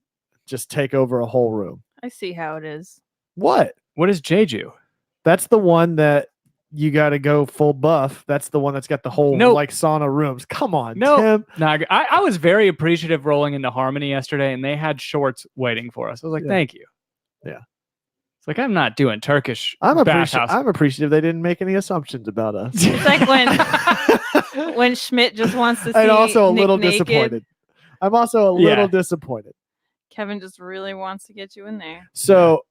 [SPEAKER 1] Just take over a whole room.
[SPEAKER 3] I see how it is.
[SPEAKER 1] What?
[SPEAKER 2] What is Jeju?
[SPEAKER 1] That's the one that you got to go full buff. That's the one that's got the whole
[SPEAKER 2] Nope.
[SPEAKER 1] like sauna rooms. Come on,
[SPEAKER 2] No,
[SPEAKER 1] Tim.
[SPEAKER 2] I was very appreciative rolling into Harmony yesterday, and they had shorts waiting for us. I was like,
[SPEAKER 1] Yeah.
[SPEAKER 2] thank you.
[SPEAKER 1] Yeah.
[SPEAKER 2] It's like, I'm not doing Turkish
[SPEAKER 1] I'm
[SPEAKER 2] bathhouse.
[SPEAKER 1] appreciative they didn't make any assumptions about us.
[SPEAKER 3] It's like when Schmidt just wants to see
[SPEAKER 1] And also a
[SPEAKER 3] Nick
[SPEAKER 1] little
[SPEAKER 3] naked.
[SPEAKER 1] disappointed. I'm also a little disappointed.
[SPEAKER 3] Kevin just really wants to get you in there.
[SPEAKER 1] So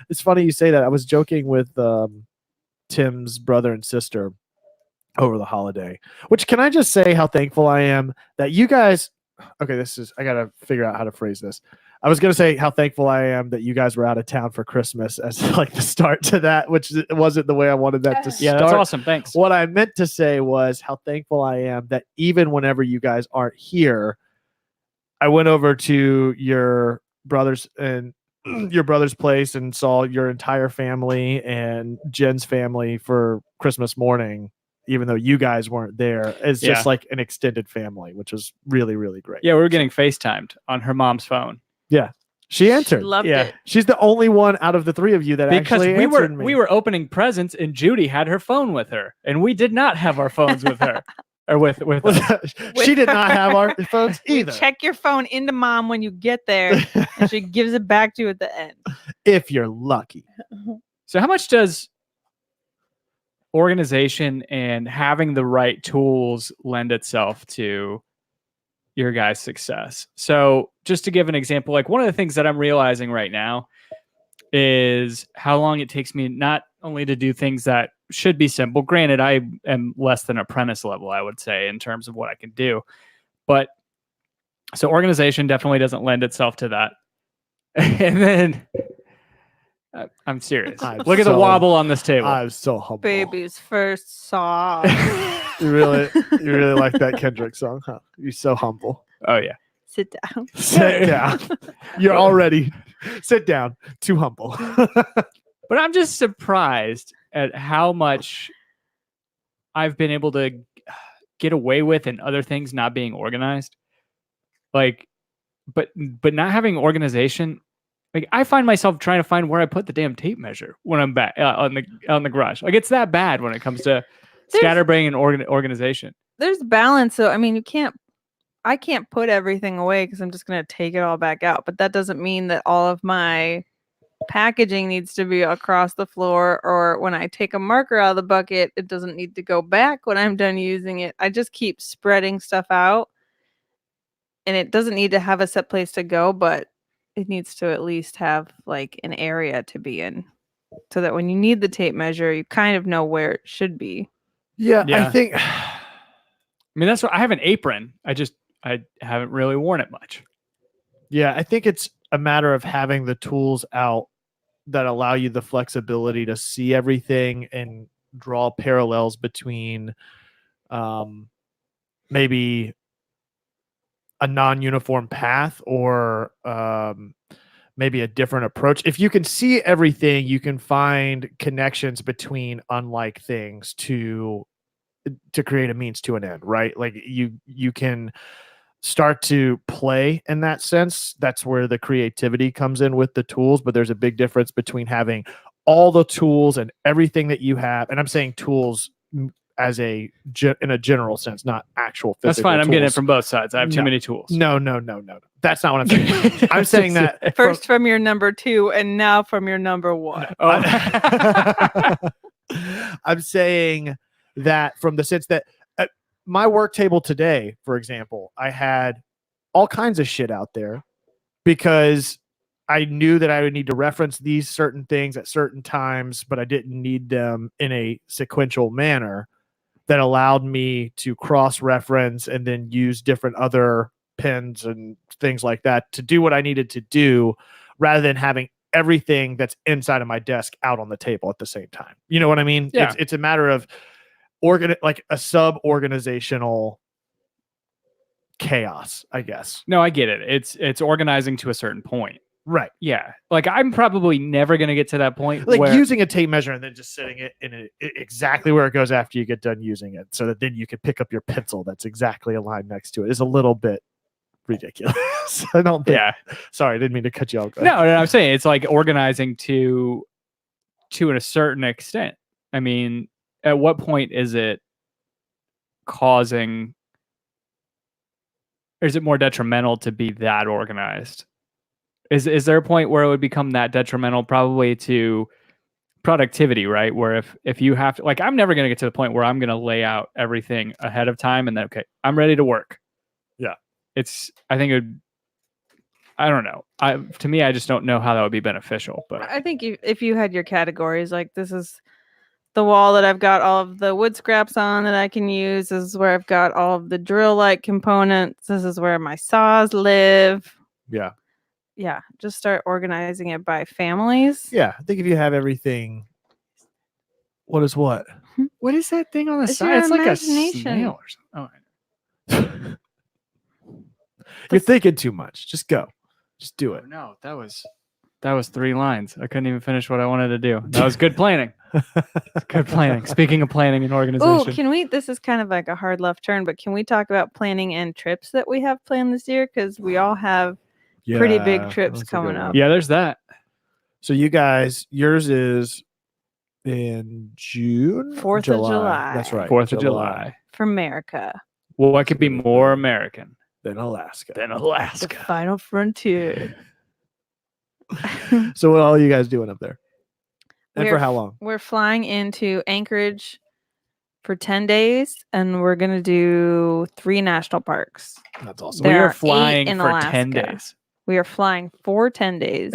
[SPEAKER 1] it's funny you say that. I was joking with Tim's brother and sister over the holiday, which can I just say how thankful I am that you guys, okay, I got to figure out how to phrase this. I was going to say how thankful I am that you guys were out of town for Christmas as like the start to that, which wasn't the way I wanted that to start.
[SPEAKER 2] Yeah, that's awesome. Thanks.
[SPEAKER 1] What I meant to say was how thankful I am that even whenever you guys aren't here, I went over to your brother's place and saw your entire family and Jen's family for Christmas morning, even though you guys weren't there. It's just like an extended family, which was really, really great.
[SPEAKER 2] Yeah, we were getting FaceTimed on her mom's phone.
[SPEAKER 1] Yeah. She answered.
[SPEAKER 3] She loved it.
[SPEAKER 1] She's the only one out of the three of you that actually answered me.
[SPEAKER 2] We were opening presents and Judy had her phone with her, and we did not have our phones with her. Or with us.
[SPEAKER 1] She did not have our phones either.
[SPEAKER 3] Check your phone into mom when you get there, and she gives it back to you at the end.
[SPEAKER 1] If you're lucky.
[SPEAKER 2] So how much does organization and having the right tools lend itself to your guys' success? So just to give an example, like one of the things that I'm realizing right now is how long it takes me not only to do things that should be simple. Granted, I am less than apprentice level, I would say, in terms of what I can do. But so organization definitely doesn't lend itself to that. And then I'm serious. Look at the wobble on this table.
[SPEAKER 1] I'm so humble.
[SPEAKER 3] Baby's first song.
[SPEAKER 1] You really like that Kendrick song, huh? You're so humble.
[SPEAKER 2] Oh yeah.
[SPEAKER 3] Sit down.
[SPEAKER 1] Sit down. You're already sit down. Too humble.
[SPEAKER 2] But I'm just surprised at how much I've been able to get away with and other things not being organized. Like, but not having organization. Like I find myself trying to find where I put the damn tape measure when I'm back on the garage. Like it's that bad when it comes to scatterbrain and organization.
[SPEAKER 3] There's balance. So I mean, I can't put everything away because I'm just gonna take it all back out. But that doesn't mean that all of my packaging needs to be across the floor, or when I take a marker out of the bucket, it doesn't need to go back when I'm done using it. I just keep spreading stuff out, and it doesn't need to have a set place to go, but it needs to at least have like an area to be in, so that when you need the tape measure, you kind of know where it should be.
[SPEAKER 1] Yeah. I think.
[SPEAKER 2] I mean, that's what I have an apron. I haven't really worn it much.
[SPEAKER 1] Yeah, I think it's a matter of having the tools out that allow you the flexibility to see everything and draw parallels between maybe a non-uniform path or maybe a different approach. If you can see everything, you can find connections between unlike things to create a means to an end, right? Like you can start to play in that sense. That's where the creativity comes in with the tools, but there's a big difference between having all the tools and everything that you have. And I'm saying tools as in a general sense, not actual physical
[SPEAKER 2] That's fine.
[SPEAKER 1] tools.
[SPEAKER 2] I'm getting it from both sides. I have too many tools.
[SPEAKER 1] No. That's not what I'm saying. I'm saying that
[SPEAKER 3] first from your number 2 and now from your number 1.
[SPEAKER 1] I'm saying that from the sense that my work table today, for example, I had all kinds of shit out there because I knew that I would need to reference these certain things at certain times, but I didn't need them in a sequential manner that allowed me to cross-reference and then use different other pens and things like that to do what I needed to do rather than having everything that's inside of my desk out on the table at the same time. You know what I mean?
[SPEAKER 2] Yeah.
[SPEAKER 1] It's a matter of like a sub-organizational chaos, I guess.
[SPEAKER 2] No, I get it. It's organizing to a certain point.
[SPEAKER 1] Right.
[SPEAKER 2] Yeah. Like I'm probably never going to get to that point.
[SPEAKER 1] Like
[SPEAKER 2] where
[SPEAKER 1] using a tape measure and then just setting it in exactly where it goes after you get done using it so that then you can pick up your pencil that's exactly aligned next to it is a little bit ridiculous. I don't think.
[SPEAKER 2] Yeah.
[SPEAKER 1] Sorry, I didn't mean to cut you off.
[SPEAKER 2] No, I'm saying it's like organizing to a certain extent. I mean, at what point is it causing, or is it more detrimental to be that organized? Is there a point where it would become that detrimental? Probably to productivity, right? Where if you have to, like, I'm never going to get to the point where I'm going to lay out everything ahead of time and then, okay, I'm ready to work.
[SPEAKER 1] Yeah.
[SPEAKER 2] I think it would, I don't know. To me, I just don't know how that would be beneficial. But
[SPEAKER 3] I think if you had your categories, like this is the wall that I've got all of the wood scraps on that I can use. This is where I've got all of the drill-like components. This is where my saws live.
[SPEAKER 1] Yeah.
[SPEAKER 3] Yeah, just start organizing it by families.
[SPEAKER 1] Yeah. I think if you have everything, what is what?
[SPEAKER 2] what is that thing on the
[SPEAKER 3] It's
[SPEAKER 2] side?
[SPEAKER 3] your
[SPEAKER 2] It's like a
[SPEAKER 3] imagination.
[SPEAKER 2] snail or something. Oh, I know.
[SPEAKER 1] You're thinking too much. Just go. Just do it.
[SPEAKER 2] Oh, no, that was 3 lines. I couldn't even finish what I wanted to do. That was good planning. Good planning. Speaking of planning and
[SPEAKER 3] Oh,
[SPEAKER 2] organization.
[SPEAKER 3] can we? This is kind of like a hard left turn, but can we talk about planning and trips that we have planned this year? Because we all have pretty big trips
[SPEAKER 1] that's a
[SPEAKER 3] coming
[SPEAKER 1] good
[SPEAKER 3] up.
[SPEAKER 1] one.
[SPEAKER 2] Yeah, there's that.
[SPEAKER 1] So you guys, yours is in June?
[SPEAKER 3] 4th of July.
[SPEAKER 1] That's right.
[SPEAKER 2] 4th of July.
[SPEAKER 3] For America,
[SPEAKER 2] Well, what could be more American
[SPEAKER 1] Then Alaska.
[SPEAKER 2] than
[SPEAKER 3] the
[SPEAKER 2] Alaska?
[SPEAKER 3] final frontier.
[SPEAKER 1] So what are you guys doing up there? And
[SPEAKER 3] We're
[SPEAKER 1] for how long?
[SPEAKER 3] We're flying into Anchorage for 10 days, and we're gonna do 3 national parks.
[SPEAKER 1] That's awesome.
[SPEAKER 3] There
[SPEAKER 2] We
[SPEAKER 3] are
[SPEAKER 2] are
[SPEAKER 3] 8
[SPEAKER 2] flying
[SPEAKER 3] in
[SPEAKER 2] for 10
[SPEAKER 3] Alaska.
[SPEAKER 2] days.
[SPEAKER 3] We are flying for 10 days.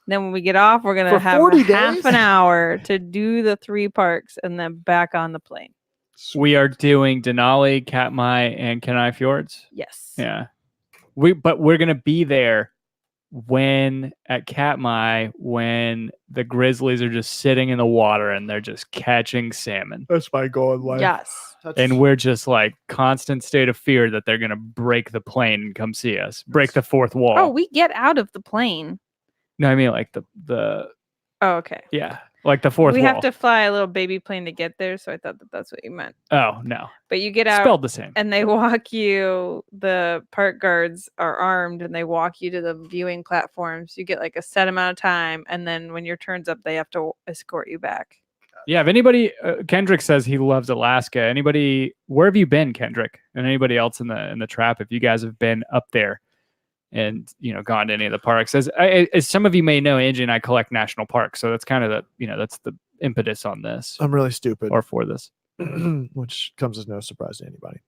[SPEAKER 3] Then when we get off, we're gonna
[SPEAKER 1] For
[SPEAKER 3] have
[SPEAKER 1] 40
[SPEAKER 3] half
[SPEAKER 1] days?
[SPEAKER 3] an hour to do the 3 parks, and then back on the plane.
[SPEAKER 2] We are doing Denali, Katmai, and Kenai Fjords.
[SPEAKER 3] Yes.
[SPEAKER 2] Yeah. But we're gonna be there at Katmai when the grizzlies are just sitting in the water and they're just catching salmon.
[SPEAKER 1] That's my goal in life.
[SPEAKER 3] Yes.
[SPEAKER 2] And we're just like constant state of fear that they're gonna break the plane and come see us. Break the 4th wall.
[SPEAKER 3] Oh, we get out of the plane.
[SPEAKER 2] No, I mean like the
[SPEAKER 3] Oh, okay.
[SPEAKER 2] yeah. Like the 4th
[SPEAKER 3] We
[SPEAKER 2] wall.
[SPEAKER 3] have to fly a little baby plane to get there, so I thought that's what you meant.
[SPEAKER 2] Oh no.
[SPEAKER 3] But you get out
[SPEAKER 2] Spelled the same.
[SPEAKER 3] and they walk you, the park guards are armed and they walk you to the viewing platforms. You get like a set amount of time, and then when your turn's up, they have to escort you back.
[SPEAKER 2] Yeah, if anybody, Kendrick says he loves Alaska. Anybody, where have you been, Kendrick? And anybody else in the trap? If you guys have been up there and gone to any of the parks, as some of you may know, Angie and I collect national parks, so that's kind of that's the impetus on this
[SPEAKER 1] I'm really stupid.
[SPEAKER 2] or for this.
[SPEAKER 1] Which comes as no surprise to anybody.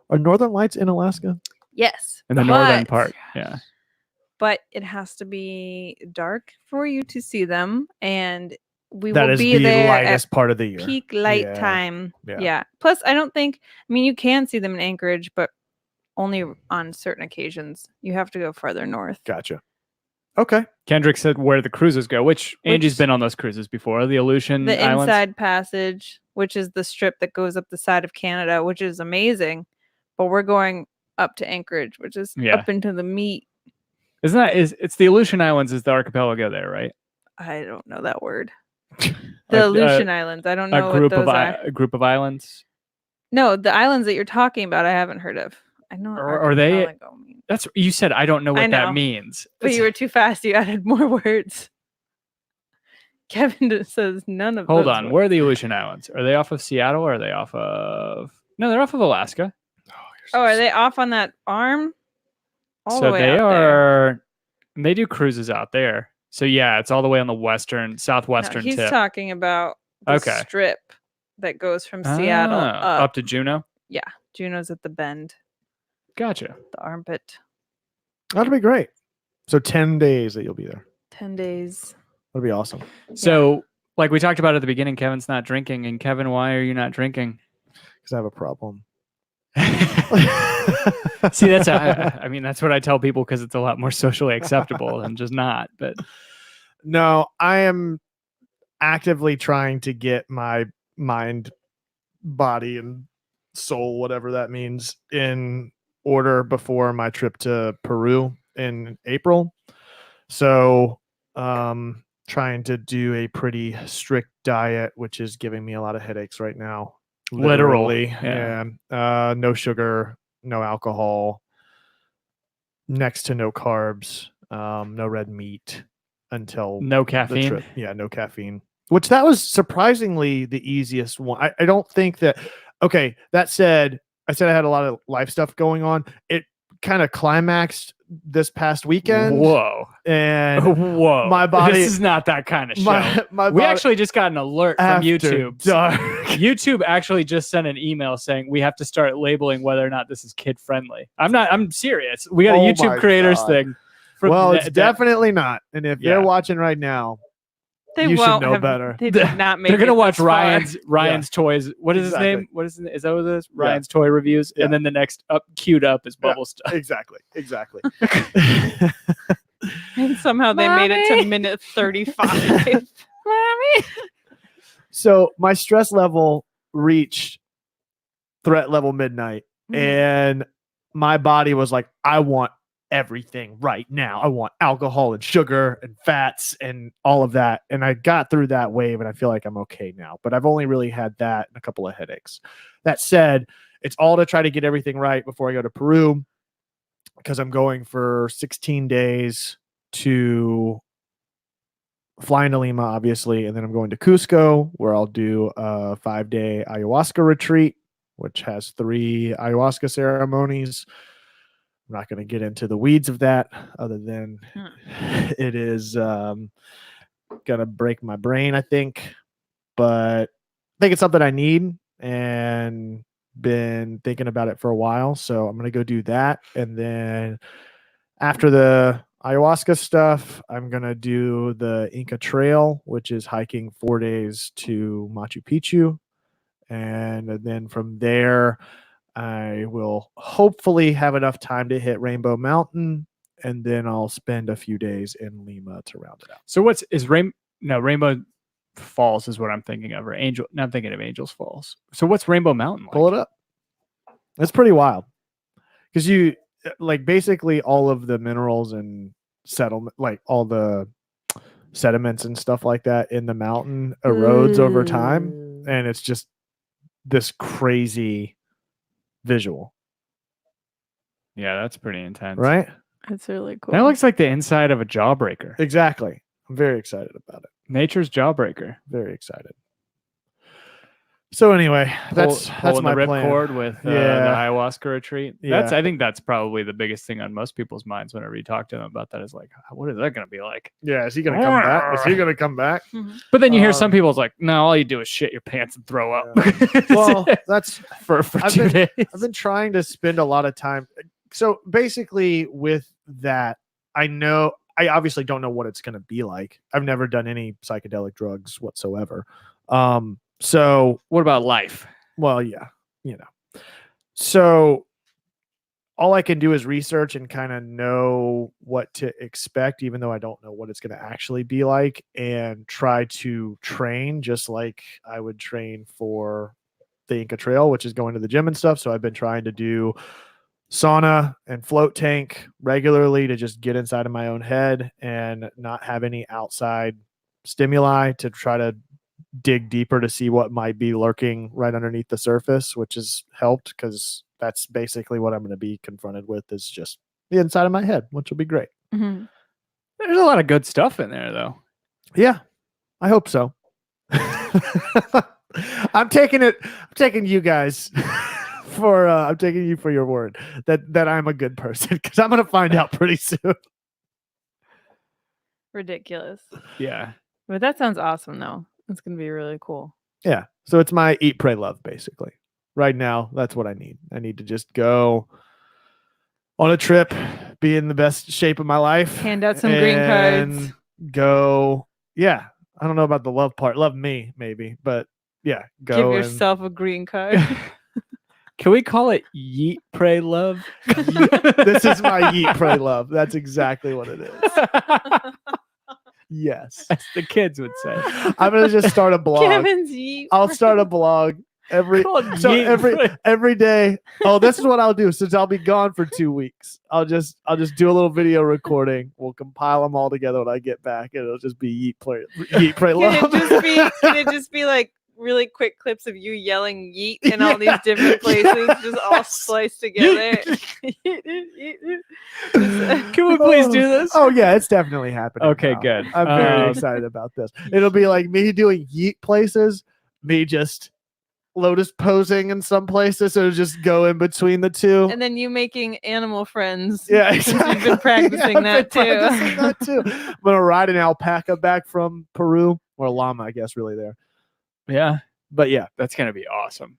[SPEAKER 1] Are Northern Lights in Alaska?
[SPEAKER 3] Yes.
[SPEAKER 2] In the northern
[SPEAKER 3] but-
[SPEAKER 2] part, yeah.
[SPEAKER 3] But it has to be dark for you to see them, and we
[SPEAKER 1] That
[SPEAKER 3] will
[SPEAKER 1] is
[SPEAKER 3] be
[SPEAKER 1] the
[SPEAKER 3] there
[SPEAKER 1] lightest
[SPEAKER 3] at
[SPEAKER 1] part of the year.
[SPEAKER 3] peak light
[SPEAKER 1] Yeah.
[SPEAKER 3] time.
[SPEAKER 1] Yeah.
[SPEAKER 3] Yeah. Plus, I don't think. I mean, you can see them in Anchorage, but only on certain occasions. You have to go farther north.
[SPEAKER 1] Gotcha. Okay.
[SPEAKER 2] Kendrick said where the cruises go, which Angie's been on those cruises before. The Aleutian
[SPEAKER 3] The
[SPEAKER 2] Islands.
[SPEAKER 3] Inside Passage, which is the strip that goes up the side of Canada, which is amazing. But we're going up to Anchorage, which is
[SPEAKER 2] Yeah.
[SPEAKER 3] up into the meat.
[SPEAKER 2] It's the Aleutian Islands is the archipelago there, right?
[SPEAKER 3] I don't know that word.
[SPEAKER 2] A-
[SPEAKER 3] The Aleutian Islands. I don't know
[SPEAKER 2] a group
[SPEAKER 3] what
[SPEAKER 2] of
[SPEAKER 3] those are.
[SPEAKER 2] a group of islands.
[SPEAKER 3] No, the islands that you're talking about, I haven't heard of. I know. what
[SPEAKER 2] Are they-
[SPEAKER 3] archipelago means.
[SPEAKER 2] That's you said. I don't know
[SPEAKER 3] I
[SPEAKER 2] what that
[SPEAKER 3] know.
[SPEAKER 2] means.
[SPEAKER 3] But you were too fast. You added more words. Kevin just says none of.
[SPEAKER 2] Hold
[SPEAKER 3] those
[SPEAKER 2] on.
[SPEAKER 3] words.
[SPEAKER 2] Where are the Aleutian Islands? Are they off of Seattle or are they off of? No, they're off of Alaska.
[SPEAKER 3] Oh, are they off on that arm? All
[SPEAKER 2] so
[SPEAKER 3] the way
[SPEAKER 2] they
[SPEAKER 3] out there.
[SPEAKER 2] are. They do cruises out there. So yeah, it's all the way on the southwestern
[SPEAKER 3] No, he's
[SPEAKER 2] tip.
[SPEAKER 3] talking about the
[SPEAKER 2] Okay.
[SPEAKER 3] strip that goes from Seattle
[SPEAKER 2] Ah,
[SPEAKER 3] up.
[SPEAKER 2] to Juneau.
[SPEAKER 3] Juneau's at the bend,
[SPEAKER 2] Gotcha.
[SPEAKER 3] the armpit.
[SPEAKER 1] That'll be great. So 10 days that you'll be there.
[SPEAKER 3] 10 days.
[SPEAKER 1] That'll be awesome.
[SPEAKER 2] So, like we talked about at the beginning, Kevin's not drinking. And Kevin, why are you not drinking?
[SPEAKER 1] Because I have a problem.
[SPEAKER 2] See, I mean, that's what I tell people because it's a lot more socially acceptable than just not. But
[SPEAKER 1] No, I am actively trying to get my mind, body, and soul, whatever that means, in order before my trip to Peru in April. So, trying to do a pretty strict diet, which is giving me a lot of headaches right now.
[SPEAKER 2] Literally,
[SPEAKER 1] Yeah. No sugar, no alcohol, next to no carbs, no red meat until
[SPEAKER 2] no
[SPEAKER 1] the
[SPEAKER 2] caffeine.
[SPEAKER 1] trip. Yeah, no caffeine. which that was surprisingly the easiest one. I don't think that. Okay, that said, I said I had a lot of life stuff going on. It kind of climaxed this past weekend.
[SPEAKER 2] Whoa.
[SPEAKER 1] And
[SPEAKER 2] Whoa.
[SPEAKER 1] my body.
[SPEAKER 2] This is not that kind of show.
[SPEAKER 1] My
[SPEAKER 2] we
[SPEAKER 1] body,
[SPEAKER 2] actually just got an alert from
[SPEAKER 1] after
[SPEAKER 2] YouTube.
[SPEAKER 1] dark.
[SPEAKER 2] YouTube actually just sent an email saying we have to start labeling whether or not this is kid friendly. I'm serious. We got a
[SPEAKER 1] Oh
[SPEAKER 2] YouTube
[SPEAKER 1] my
[SPEAKER 2] creators
[SPEAKER 1] God.
[SPEAKER 2] thing.
[SPEAKER 1] Well, it's definitely not. And if
[SPEAKER 2] Yeah.
[SPEAKER 1] they're watching right now,
[SPEAKER 3] They
[SPEAKER 1] you should
[SPEAKER 3] won't
[SPEAKER 1] know
[SPEAKER 3] have,
[SPEAKER 1] better.
[SPEAKER 3] They did not make
[SPEAKER 2] They're gonna
[SPEAKER 3] it
[SPEAKER 2] watch
[SPEAKER 3] this far.
[SPEAKER 2] Ryan's toys. What is
[SPEAKER 1] Exactly.
[SPEAKER 2] his name? What is that what it is? Ryan's toy reviews,
[SPEAKER 1] Yeah.
[SPEAKER 2] and then the next queued up is
[SPEAKER 1] Yeah.
[SPEAKER 2] Bubblestuff.
[SPEAKER 1] Exactly.
[SPEAKER 3] And somehow they made it to minute 35. Mommy.
[SPEAKER 1] So my stress level reached threat level midnight, and my body was like, I want everything right now. I want alcohol and sugar and fats and all of that. And I got through that wave and I feel like I'm okay now. But I've only really had that and a couple of headaches. That said, it's all to try to get everything right before I go to Peru, because I'm going for 16 days to fly into Lima, obviously. And then I'm going to Cusco, where I'll do a 5-day ayahuasca retreat, which has 3 ayahuasca ceremonies. I'm not going to get into the weeds of that, other than it is going to break my brain, I think. But I think it's something I need and been thinking about it for a while. So I'm going to go do that. And then after the ayahuasca stuff, I'm going to do the Inca Trail, which is hiking 4 days to Machu Picchu. And then from there, I will hopefully have enough time to hit Rainbow Mountain, and then I'll spend a few days in Lima to round it out.
[SPEAKER 2] So Rainbow Falls is what I'm thinking of, or Angel. No, I'm thinking of Angel's Falls. So what's Rainbow Mountain like?
[SPEAKER 1] Pull it up. It's pretty wild, because you like basically all of the minerals and settlement, like all the sediments and stuff like that in the mountain erodes over time, and it's just this crazy visual.
[SPEAKER 2] Yeah, that's pretty intense.
[SPEAKER 1] Right?
[SPEAKER 3] That's really cool.
[SPEAKER 2] That looks like the inside of a jawbreaker.
[SPEAKER 1] Exactly. I'm very excited about it.
[SPEAKER 2] Nature's jawbreaker.
[SPEAKER 1] Very excited. So anyway, that's
[SPEAKER 2] pulling
[SPEAKER 1] my
[SPEAKER 2] the
[SPEAKER 1] plan.
[SPEAKER 2] ripcord with the ayahuasca retreat.
[SPEAKER 1] Yeah.
[SPEAKER 2] I think that's probably the biggest thing on most people's minds whenever you talk to them about that, is like, what is that going to be like?
[SPEAKER 1] Yeah, is he going to come back? Is he going to come back?
[SPEAKER 2] But then you hear some people's like, no, all you do is shit your pants and throw up.
[SPEAKER 1] Well, that's
[SPEAKER 2] for 2 days.
[SPEAKER 1] I've been trying to spend a lot of time. So basically with that, I obviously don't know what it's going to be like. I've never done any psychedelic drugs whatsoever. So
[SPEAKER 2] what about life?
[SPEAKER 1] Well, yeah, so all I can do is research and kind of know what to expect, even though I don't know what it's going to actually be like, and try to train just like I would train for the Inca Trail, which is going to the gym and stuff. So I've been trying to do sauna and float tank regularly to just get inside of my own head and not have any outside stimuli, to try to dig deeper to see what might be lurking right underneath the surface, which has helped, because that's basically what I'm going to be confronted with, is just the inside of my head, which will be great.
[SPEAKER 3] Mm-hmm.
[SPEAKER 2] There's a lot of good stuff in there, though.
[SPEAKER 1] Yeah, I hope so. I'm taking you guys I'm taking you for your word that I'm a good person, because I'm going to find out pretty soon.
[SPEAKER 3] Ridiculous.
[SPEAKER 2] Yeah.
[SPEAKER 3] But that sounds awesome, though. It's going to be really cool.
[SPEAKER 1] Yeah. So it's my eat, pray, love, basically. Right now, that's what I need. I need to just go on a trip, be in the best shape of my life.
[SPEAKER 3] Hand out some green cards.
[SPEAKER 1] Go. Yeah. I don't know about the love part. Love me, maybe. But yeah, go.
[SPEAKER 3] Give yourself a green card.
[SPEAKER 2] Can we call it yeet, pray, love?
[SPEAKER 1] This is my yeet, pray, love. That's exactly what it is. Yes.
[SPEAKER 2] As the kids would say.
[SPEAKER 1] I'm going to just start a blog.
[SPEAKER 3] Kevin's yeet.
[SPEAKER 1] I'll start a blog every day. Oh, this is what I'll do. Since I'll be gone for 2 weeks, I'll just do a little video recording. We'll compile them all together when I get back, and it'll just be yeet, pray, love.
[SPEAKER 3] Can it just be like really quick clips of you yelling yeet in all these different places, just all spliced together.
[SPEAKER 2] Can we please do this?
[SPEAKER 1] Oh yeah, it's definitely happening.
[SPEAKER 2] Okay,
[SPEAKER 1] now.
[SPEAKER 2] good.
[SPEAKER 1] I'm very excited about this. It'll be like me doing yeet places, me just lotus posing in some places, so it'll just go in between the two.
[SPEAKER 3] And then you making animal friends.
[SPEAKER 1] Yeah,
[SPEAKER 3] Since
[SPEAKER 1] exactly.
[SPEAKER 3] you've been practicing
[SPEAKER 1] I've
[SPEAKER 3] that
[SPEAKER 1] been
[SPEAKER 3] too.
[SPEAKER 1] practicing that too. I'm gonna ride an alpaca back from Peru, or a llama, I guess, really there.
[SPEAKER 2] Yeah,
[SPEAKER 1] But yeah,
[SPEAKER 2] that's gonna be awesome.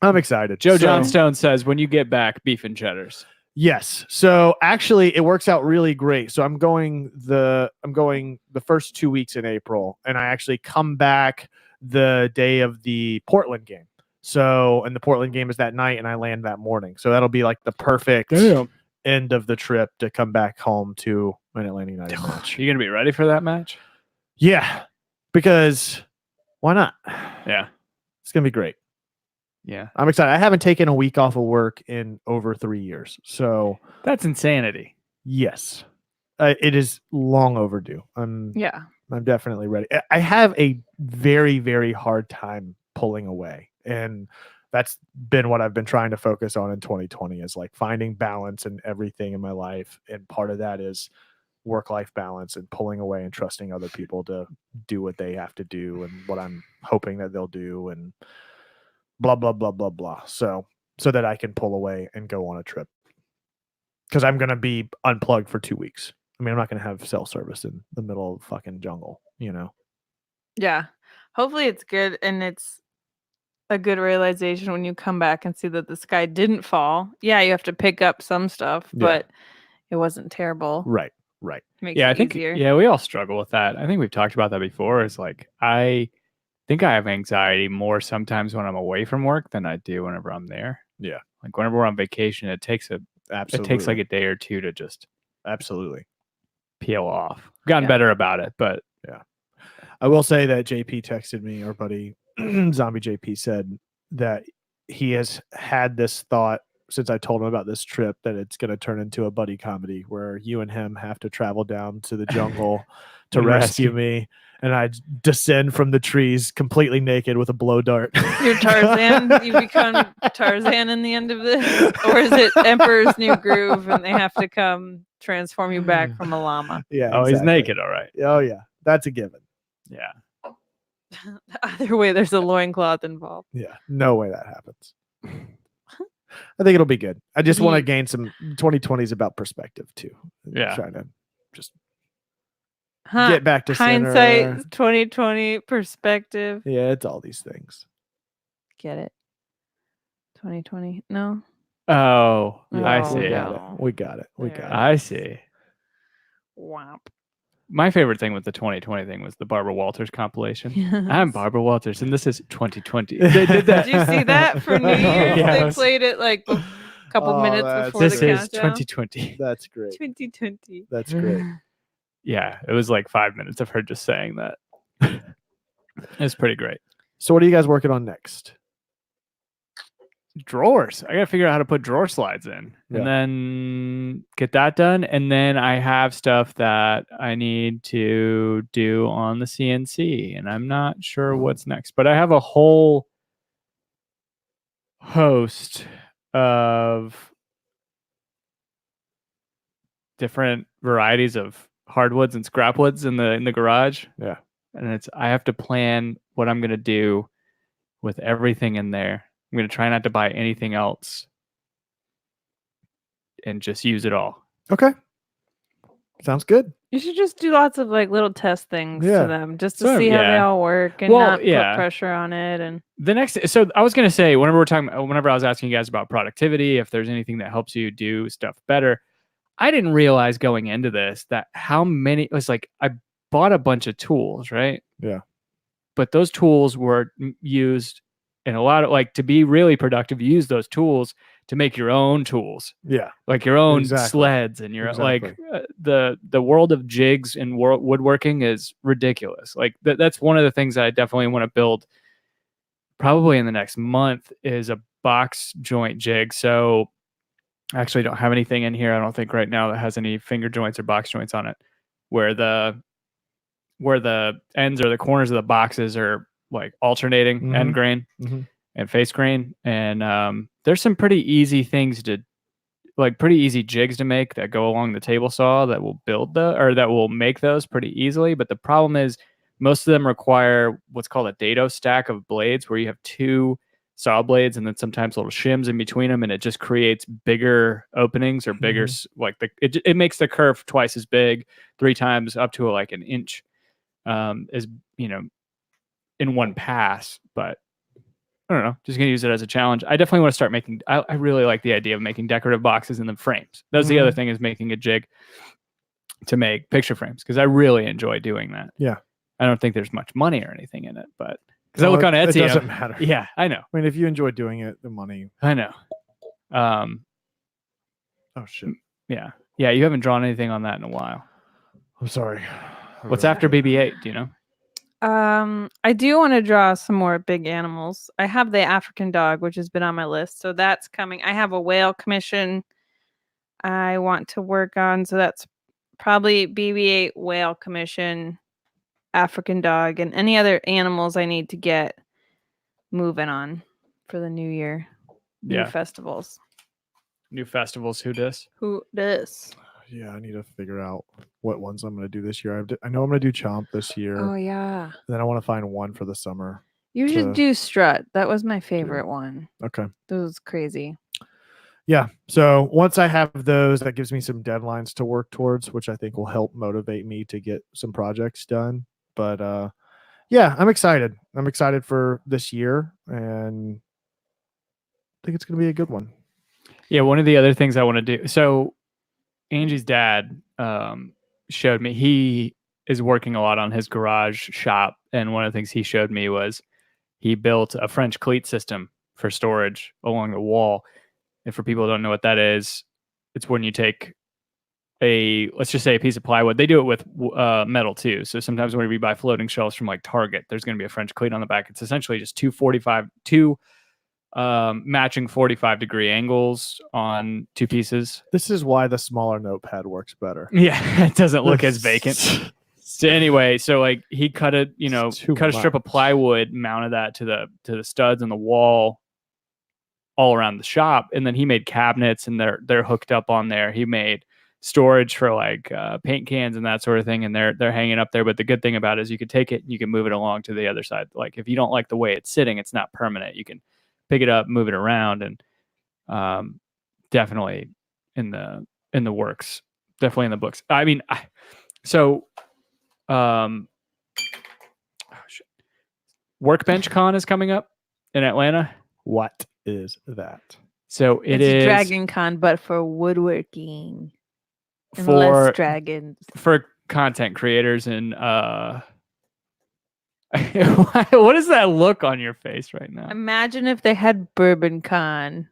[SPEAKER 1] I'm excited.
[SPEAKER 2] Joe
[SPEAKER 1] So-
[SPEAKER 2] Johnstone says, when you get back, beef and cheddars.
[SPEAKER 1] Yes. So actually it works out really great. So I'm going the first 2 weeks in April, and I actually come back the day of the Portland game. So, and the Portland game is that night, and I land that morning. So that'll be like the perfect end of the trip to come back home to an Atlanta United match.
[SPEAKER 2] You gonna be ready for that match?
[SPEAKER 1] Yeah. Because why not?
[SPEAKER 2] Yeah.
[SPEAKER 1] It's gonna be great.
[SPEAKER 2] Yeah.
[SPEAKER 1] I'm excited. I haven't taken a week off of work in over 3 years. So
[SPEAKER 2] That's insanity.
[SPEAKER 1] yes, it is long overdue. I'm definitely ready. I have a very, very hard time pulling away, and that's been what I've been trying to focus on in 2020 is like finding balance in everything in my life. And part of that is work-life balance and pulling away and trusting other people to do what they have to do and what I'm hoping that they'll do, and blah, blah, blah, blah, blah. So that I can pull away and go on a trip. Because I'm going to be unplugged for 2 weeks. I mean, I'm not going to have cell service in the middle of fucking jungle, you know?
[SPEAKER 3] Yeah. Hopefully it's good, and it's a good realization when you come back and see that the sky didn't fall. Yeah, you have to pick up some stuff, but it wasn't terrible.
[SPEAKER 1] Right.
[SPEAKER 3] Makes
[SPEAKER 2] Yeah,
[SPEAKER 3] it
[SPEAKER 2] I think
[SPEAKER 3] easier.
[SPEAKER 2] we all struggle with that. I think we've talked about that before. It's like I think I have anxiety more sometimes when I'm away from work than I do whenever I'm there.
[SPEAKER 1] Yeah.
[SPEAKER 2] Like whenever we're on vacation, it takes like a day or two to just
[SPEAKER 1] absolutely
[SPEAKER 2] peel off. Gotten better about it, but
[SPEAKER 1] yeah. I will say that JP texted me, our buddy Zombie JP said that he has had this thought since I told him about this trip that it's going to turn into a buddy comedy where you and him have to travel down to the jungle to
[SPEAKER 2] And
[SPEAKER 1] rescue me, and I descend from the trees completely naked with a blow dart.
[SPEAKER 3] You're Tarzan. You become Tarzan in the end of this, or is it Emperor's New Groove and they have to come transform you back from a llama?
[SPEAKER 1] Yeah.
[SPEAKER 2] oh, he's naked, all right.
[SPEAKER 1] Oh yeah, that's a given.
[SPEAKER 2] Yeah.
[SPEAKER 3] Either way, there's a loincloth involved.
[SPEAKER 1] Yeah, no way that happens. I think it'll be good. I just want to gain some 2020 is about perspective too.
[SPEAKER 2] Yeah.
[SPEAKER 1] Trying to just get back to
[SPEAKER 3] hindsight,
[SPEAKER 1] center.
[SPEAKER 3] 2020 perspective.
[SPEAKER 1] Yeah, it's all these things.
[SPEAKER 3] Get it? 2020? No.
[SPEAKER 2] Oh,
[SPEAKER 1] Yeah,
[SPEAKER 2] I
[SPEAKER 3] Oh,
[SPEAKER 2] see.
[SPEAKER 1] We got it.
[SPEAKER 2] I see.
[SPEAKER 3] Womp.
[SPEAKER 2] My favorite thing with the 2020 thing was the Barbara Walters compilation. I'm Barbara Walters, and this is 2020. They did that.
[SPEAKER 3] Did you see that for New Year's?
[SPEAKER 2] Yeah,
[SPEAKER 3] They played it like a couple minutes before
[SPEAKER 2] This
[SPEAKER 3] the
[SPEAKER 2] is
[SPEAKER 3] countdown.
[SPEAKER 2] 2020.
[SPEAKER 1] That's great.
[SPEAKER 3] 2020.
[SPEAKER 1] That's great.
[SPEAKER 2] Yeah, it was like 5 minutes of her just saying that. It's pretty great.
[SPEAKER 1] So what are you guys working on next?
[SPEAKER 2] Drawers. I gotta figure out how to put drawer slides in, and then get that done. And then I have stuff that I need to do on the CNC, and I'm not sure what's next. But I have a whole host of different varieties of hardwoods and scrapwoods in the garage.
[SPEAKER 1] Yeah.
[SPEAKER 2] And I have to plan what I'm gonna do with everything in there. I'm going to try not to buy anything else and just use it all.
[SPEAKER 1] Okay. Sounds good.
[SPEAKER 3] You should just do lots of like little test things to them just to
[SPEAKER 2] Sort of,
[SPEAKER 3] see how they
[SPEAKER 2] yeah.
[SPEAKER 3] all work and not put pressure on it. And
[SPEAKER 2] the next, so I was going to say, whenever I was asking you guys about productivity, if there's anything that helps you do stuff better, I didn't realize going into this that how many, it was like, I bought a bunch of tools, right?
[SPEAKER 1] Yeah.
[SPEAKER 2] But those tools were used in a lot of, like, to be really productive, you use those tools to make your own tools.
[SPEAKER 1] Yeah.
[SPEAKER 2] Like your own sleds and your like the world of jigs and woodworking is ridiculous. Like that's one of the things that I definitely want to build probably in the next month is a box joint jig. So I actually don't have anything in here, I don't think right now, that has any finger joints or box joints on it, where the ends or the corners of the boxes are like alternating end grain
[SPEAKER 1] Mhm.
[SPEAKER 2] and face grain. And there's some pretty easy things to like pretty easy jigs to make that go along the table saw that will that will make those pretty easily. But the problem is most of them require what's called a dado stack of blades where you have two saw blades and then sometimes little shims in between them, and it just creates bigger openings or bigger like it makes the curve twice as big, 3 times up to like an inch as in one pass. But I don't know, just gonna use it as a challenge. I definitely want to start making I really like the idea of making decorative boxes and then frames. That's the other thing, is making a jig to make picture frames, because I really enjoy doing that.
[SPEAKER 1] Yeah.
[SPEAKER 2] I don't think there's much money or anything in it, but because I look on Etsy,
[SPEAKER 1] it doesn't matter.
[SPEAKER 2] Yeah, I know.
[SPEAKER 1] I mean, if you enjoy doing it, the money.
[SPEAKER 2] I know.
[SPEAKER 1] Oh shit.
[SPEAKER 2] Yeah. You haven't drawn anything on that in a while.
[SPEAKER 1] I'm sorry.
[SPEAKER 2] What's after BB-8? Do you know?
[SPEAKER 3] I do want to draw some more big animals. I have the African dog, which has been on my list, so that's coming. I have a whale commission I want to work on, so that's probably BB-8, whale commission, African dog, and any other animals I need to get moving on for the new year. New festivals.
[SPEAKER 2] New festivals. Who dis?
[SPEAKER 3] Who dis?
[SPEAKER 1] Yeah, I need to figure out what ones I'm going to do this year. I know I'm going to do Chomp this year.
[SPEAKER 3] Oh, yeah.
[SPEAKER 1] And then I want to find one for the summer.
[SPEAKER 3] You should do Strut. That was my favorite one.
[SPEAKER 1] Okay.
[SPEAKER 3] That was crazy.
[SPEAKER 1] Yeah. So once I have those, that gives me some deadlines to work towards, which I think will help motivate me to get some projects done. But yeah, I'm excited. I'm excited for this year, and I think it's going to be a good one.
[SPEAKER 2] Yeah. One of the other things I want to do. So Angie's dad showed me, he is working a lot on his garage shop. And one of the things he showed me was he built a French cleat system for storage along the wall. And for people who don't know what that is, it's when you take let's just say a piece of plywood. They do it with metal too. So sometimes when we buy floating shelves from like Target, there's going to be a French cleat on the back. It's essentially just two matching 45-degree angles on two pieces.
[SPEAKER 1] This is why the smaller notepad works better.
[SPEAKER 2] Yeah, it doesn't look as vacant. So anyway, so like he cut a strip of plywood, mounted that to the studs on the wall all around the shop, and then he made cabinets, and they're hooked up on there. He made storage for like paint cans and that sort of thing, and they're hanging up there. But the good thing about it is you can take it and you can move it along to the other side. Like if you don't like the way it's sitting, it's not permanent. You can pick it up, move it around, and definitely in the works, definitely in the books. I mean, Workbench Con is coming up in Atlanta.
[SPEAKER 1] What is that?
[SPEAKER 2] So it's
[SPEAKER 3] Dragon Con, but for woodworking. And
[SPEAKER 2] for
[SPEAKER 3] less dragons.
[SPEAKER 2] For content creators. And what is that look on your face right now?
[SPEAKER 3] Imagine if they had Bourbon Con.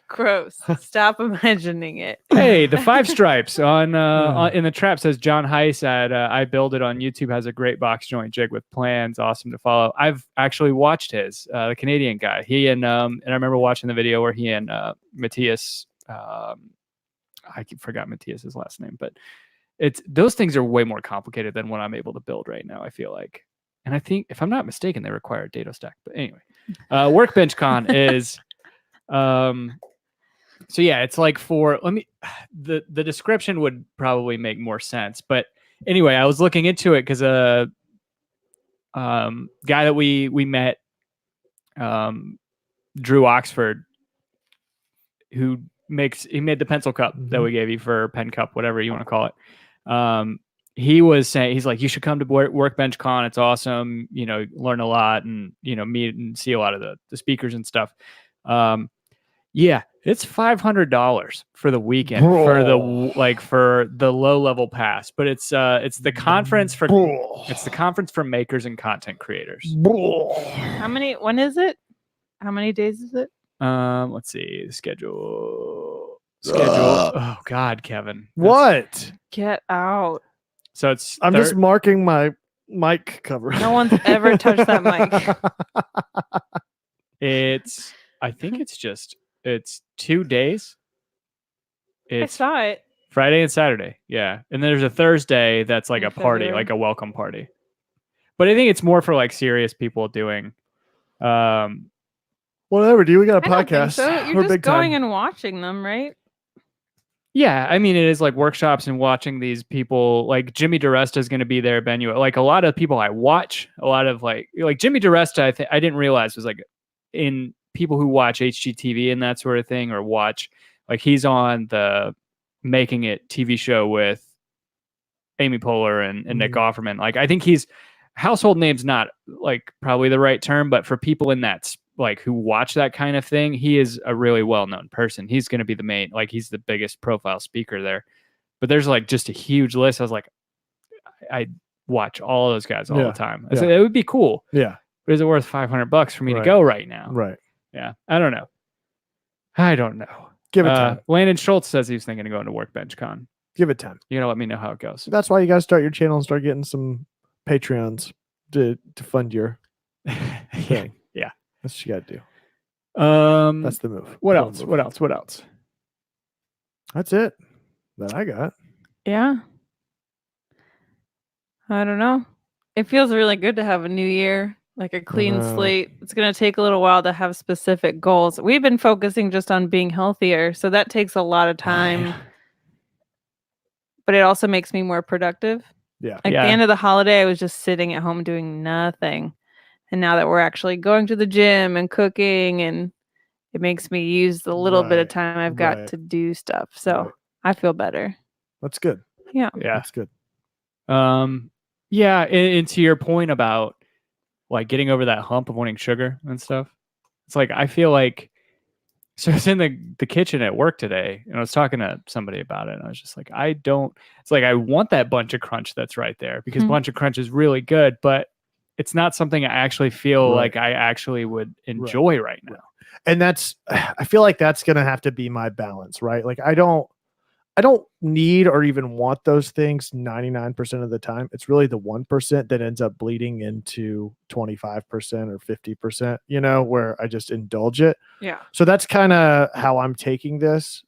[SPEAKER 3] Gross. Stop imagining it.
[SPEAKER 2] Hey, the 5 stripes on in the trap says John Heiss at I Build It on YouTube has a great box joint jig with plans. Awesome to follow. I've actually watched his, the Canadian guy. He and I remember watching the video where he and Matthias, I forgot Matthias's last name, but those things are way more complicated than what I'm able to build right now, I feel like. And I think, if I'm not mistaken, they require a dado stack. But anyway, Workbench Con is so yeah, it's like the description would probably make more sense. But anyway, I was looking into it because a guy that we met, Drew Oxford, who he made the pencil cup that we gave you for pen cup, whatever you want to call it. He was saying, he's like, you should come to Workbench Con. It's awesome. Learn a lot and, meet and see a lot of the speakers and stuff. Yeah, it's $500 for the weekend for the low level pass, but it's the conference for makers and content creators.
[SPEAKER 3] When is it? How many days is it?
[SPEAKER 2] Let's see the schedule. Oh God, Kevin.
[SPEAKER 1] What?
[SPEAKER 3] Get out.
[SPEAKER 2] So
[SPEAKER 1] I'm just marking my mic cover.
[SPEAKER 3] No one's ever touched that mic.
[SPEAKER 2] I think it's 2 days.
[SPEAKER 3] I saw it.
[SPEAKER 2] Friday and Saturday. Yeah. And there's a Thursday that's like a party, like a welcome party. But I think it's more for like serious people doing.
[SPEAKER 1] Whatever, dude. We got a
[SPEAKER 3] I don't think
[SPEAKER 1] podcast.
[SPEAKER 3] so. You're
[SPEAKER 1] We're
[SPEAKER 3] just
[SPEAKER 1] big
[SPEAKER 3] going
[SPEAKER 1] time.
[SPEAKER 3] and watching them, right?
[SPEAKER 2] Yeah, I mean, it is like workshops and watching these people. Like Jimmy DiResta is going to be there, Benua. Like a lot of people I watch, a lot of like Jimmy DiResta. I didn't realize was like in people who watch HGTV and that sort of thing, or watch like he's on the Making It TV show with Amy Poehler and Nick Offerman. Like I think he's household name's not like probably the right term, but for people in that like who watch that kind of thing, he is a really well-known person. He's going to be the main, like he's the biggest profile speaker there. But there's like just a huge list. I was like, I watch all those guys all the time. I said it would be cool.
[SPEAKER 1] Yeah.
[SPEAKER 2] But is it worth $500 for me to
[SPEAKER 1] Right.
[SPEAKER 2] go right now?
[SPEAKER 1] Right.
[SPEAKER 2] Yeah. I don't know.
[SPEAKER 1] Give it time.
[SPEAKER 2] Landon Schultz says he was thinking of going to Workbench Con.
[SPEAKER 1] Give it time.
[SPEAKER 2] You gotta let me know how it goes.
[SPEAKER 1] That's why you guys start your channel and start getting some Patreons to fund your thing.
[SPEAKER 2] Yeah.
[SPEAKER 1] That's what you got to do.
[SPEAKER 2] That's
[SPEAKER 1] the move.
[SPEAKER 2] What
[SPEAKER 1] That's
[SPEAKER 2] else?
[SPEAKER 1] the
[SPEAKER 2] What
[SPEAKER 1] move.
[SPEAKER 2] else? What else?
[SPEAKER 1] That's it that I got.
[SPEAKER 3] Yeah. I don't know. It feels really good to have a new year, like a clean slate. It's going to take a little while to have specific goals. We've been focusing just on being healthier, so that takes a lot of time. But it also makes me more productive.
[SPEAKER 1] Yeah.
[SPEAKER 3] At the end of the holiday, I was just sitting at home doing nothing. And now that we're actually going to the gym and cooking, and it makes me use the little bit of time I've got to do stuff. So I feel better.
[SPEAKER 1] That's good.
[SPEAKER 3] Yeah.
[SPEAKER 1] That's good.
[SPEAKER 2] Yeah. And to your point about like getting over that hump of wanting sugar and stuff, it's like I feel like so I was in the kitchen at work today and I was talking to somebody about it and I was just like, it's like I want that bunch of crunch that's right there because bunch of crunch is really good, but it's not something I actually feel like I actually would enjoy right now.
[SPEAKER 1] And I feel like that's going to have to be my balance, right? Like I don't need or even want those things 99% of the time. It's really the 1% that ends up bleeding into 25% or 50%, where I just indulge it.
[SPEAKER 3] Yeah.
[SPEAKER 1] So that's kind of how I'm taking this.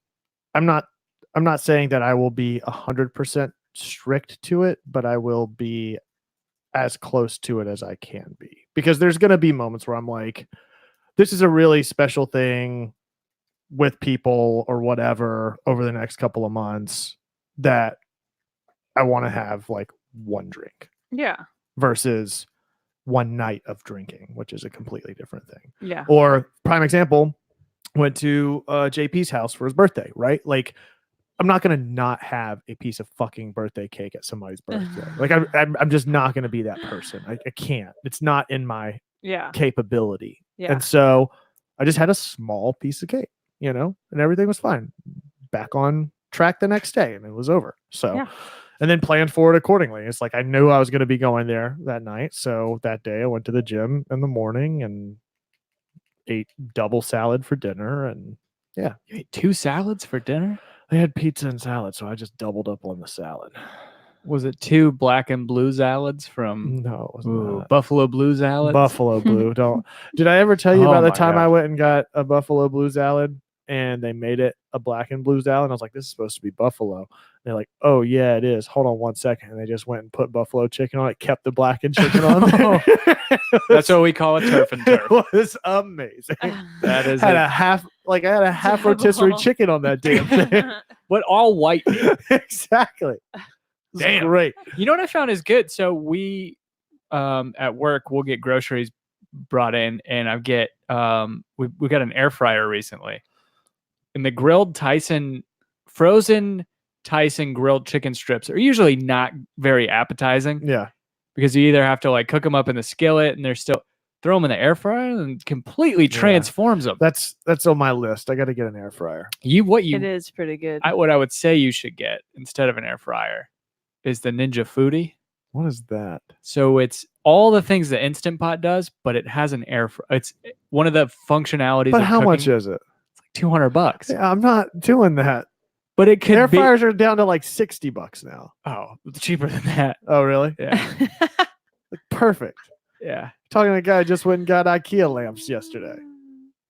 [SPEAKER 1] I'm not saying that I will be 100% strict to it, but I will be as close to it as I can be, because there's going to be moments where I'm like, this is a really special thing with people or whatever over the next couple of months that I want to have like one drink.
[SPEAKER 3] Yeah.
[SPEAKER 1] Versus one night of drinking, which is a completely different thing.
[SPEAKER 3] Yeah.
[SPEAKER 1] Or prime example, went to JP's house for his birthday, right? Like I'm not going to not have a piece of fucking birthday cake at somebody's birthday. Like I'm just not going to be that person. I can't. It's not in my capability.
[SPEAKER 3] Yeah.
[SPEAKER 1] And so I just had a small piece of cake, and everything was fine. Back on track the next day and it was over. So, and then planned for it accordingly. It's like, I knew I was going to be going there that night. So that day I went to the gym in the morning and ate double salad for dinner. And
[SPEAKER 2] you ate 2 salads for dinner?
[SPEAKER 1] They had pizza and salad, so I just doubled up on the salad.
[SPEAKER 2] Was it 2 black and blue salads from
[SPEAKER 1] No, it was not.
[SPEAKER 2] Buffalo Blue salads?
[SPEAKER 1] Buffalo Blue. Did I ever tell you about the time
[SPEAKER 2] God.
[SPEAKER 1] I went and got a Buffalo Blue salad and they made it a black and blue salad? And I was like, this is supposed to be buffalo. And they're like, oh yeah, it is. Hold on one second. And they just went and put buffalo chicken on it, kept the blackened chicken on there.
[SPEAKER 2] That's what we call it, turf and turf.
[SPEAKER 1] It was amazing.
[SPEAKER 2] That is
[SPEAKER 1] I had a half rotisserie chicken on that damn thing.
[SPEAKER 2] But all white meat.
[SPEAKER 1] Exactly.
[SPEAKER 2] Damn.
[SPEAKER 1] Great.
[SPEAKER 2] You know what I found is good? So we at work we'll get groceries brought in and I get we got an air fryer recently. And the frozen Tyson grilled chicken strips are usually not very appetizing.
[SPEAKER 1] Yeah.
[SPEAKER 2] Because you either have to like cook them up in the skillet and they're still throw them in the air fryer and completely transforms them.
[SPEAKER 1] That's on my list. I got to get an air fryer.
[SPEAKER 3] It is pretty good.
[SPEAKER 2] What I would say you should get instead of an air fryer is the Ninja Foodie.
[SPEAKER 1] What is that?
[SPEAKER 2] So it's all the things the Instant Pot does, but it has an air fryer. It's one of the functionalities.
[SPEAKER 1] But
[SPEAKER 2] of
[SPEAKER 1] how
[SPEAKER 2] cooking.
[SPEAKER 1] much is it?
[SPEAKER 2] It's like $200.
[SPEAKER 1] Yeah, I'm not doing that.
[SPEAKER 2] But it could
[SPEAKER 1] air
[SPEAKER 2] be.
[SPEAKER 1] fryers are down to like $60 now.
[SPEAKER 2] Oh, cheaper than that.
[SPEAKER 1] Oh, really?
[SPEAKER 2] Yeah.
[SPEAKER 1] Perfect.
[SPEAKER 2] Yeah.
[SPEAKER 1] Talking to a guy who just went and got IKEA lamps yesterday.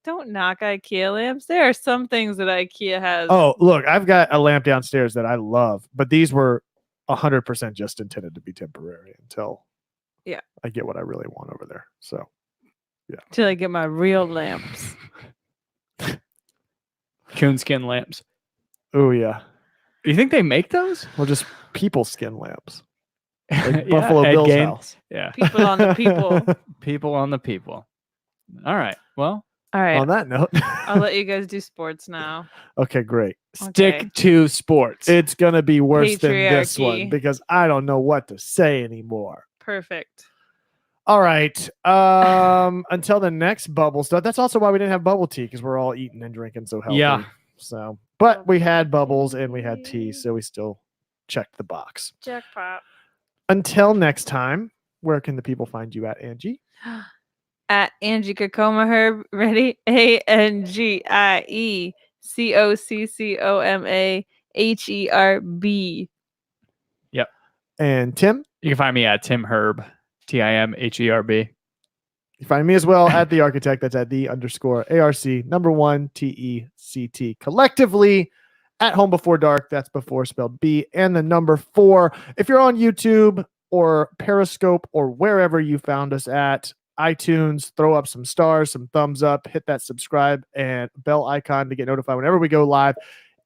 [SPEAKER 3] Don't knock IKEA lamps. There are some things that IKEA has.
[SPEAKER 1] Oh, look, I've got a lamp downstairs that I love, but these were 100% just intended to be temporary until
[SPEAKER 3] Yeah.
[SPEAKER 1] I get what I really want over there. So
[SPEAKER 3] Till I get my real lamps.
[SPEAKER 2] Coonskin lamps.
[SPEAKER 1] oh yeah,
[SPEAKER 2] Do you think they make those?
[SPEAKER 1] well just people skin lamps like
[SPEAKER 2] Yeah,
[SPEAKER 1] Buffalo
[SPEAKER 2] Ed
[SPEAKER 1] Bill's
[SPEAKER 2] Gain.
[SPEAKER 1] house.
[SPEAKER 2] Yeah.
[SPEAKER 3] People on the people.
[SPEAKER 2] People on the people. All right. Well,
[SPEAKER 3] All right.
[SPEAKER 1] On that note,
[SPEAKER 3] I'll let you guys do sports now.
[SPEAKER 1] okay, great.
[SPEAKER 2] stick
[SPEAKER 3] Okay.
[SPEAKER 2] to sports.
[SPEAKER 1] It's gonna be worse than this one
[SPEAKER 3] Patriarchy.
[SPEAKER 1] because I don't know what to say anymore.
[SPEAKER 3] Perfect.
[SPEAKER 1] All right. Until the next bubble stuff. That's also why we didn't have bubble tea because we're all eating and drinking so healthy.
[SPEAKER 2] Yeah.
[SPEAKER 1] So, but we had bubbles and we had tea, so we still checked the box.
[SPEAKER 3] Jackpot.
[SPEAKER 1] Until next time, where can the people find you at, Angie?
[SPEAKER 3] At Angie Kakoma Herb. Ready? AngieCoccomAHerb.
[SPEAKER 1] And Tim?
[SPEAKER 2] You can find me at Tim Herb, TimHerb.
[SPEAKER 1] You find me as well at the architect. That's at the_ARC1TECT. Collectively at Home Before Dark. That's before spelled B and the number 4. If you're on YouTube or Periscope or wherever you found us at, iTunes, throw up some stars, some thumbs up, hit that subscribe and bell icon to get notified whenever we go live.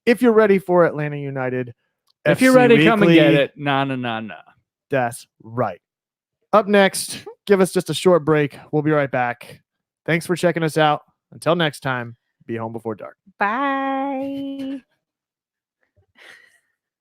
[SPEAKER 1] If you're ready for Atlanta United,
[SPEAKER 2] If
[SPEAKER 1] FC
[SPEAKER 2] you're ready, come and
[SPEAKER 1] Weekly,
[SPEAKER 2] get it. Nah.
[SPEAKER 1] that's right. Up next, give us just a short break. We'll be right back. Thanks for checking us out. Until next time, be home before dark.
[SPEAKER 3] Bye.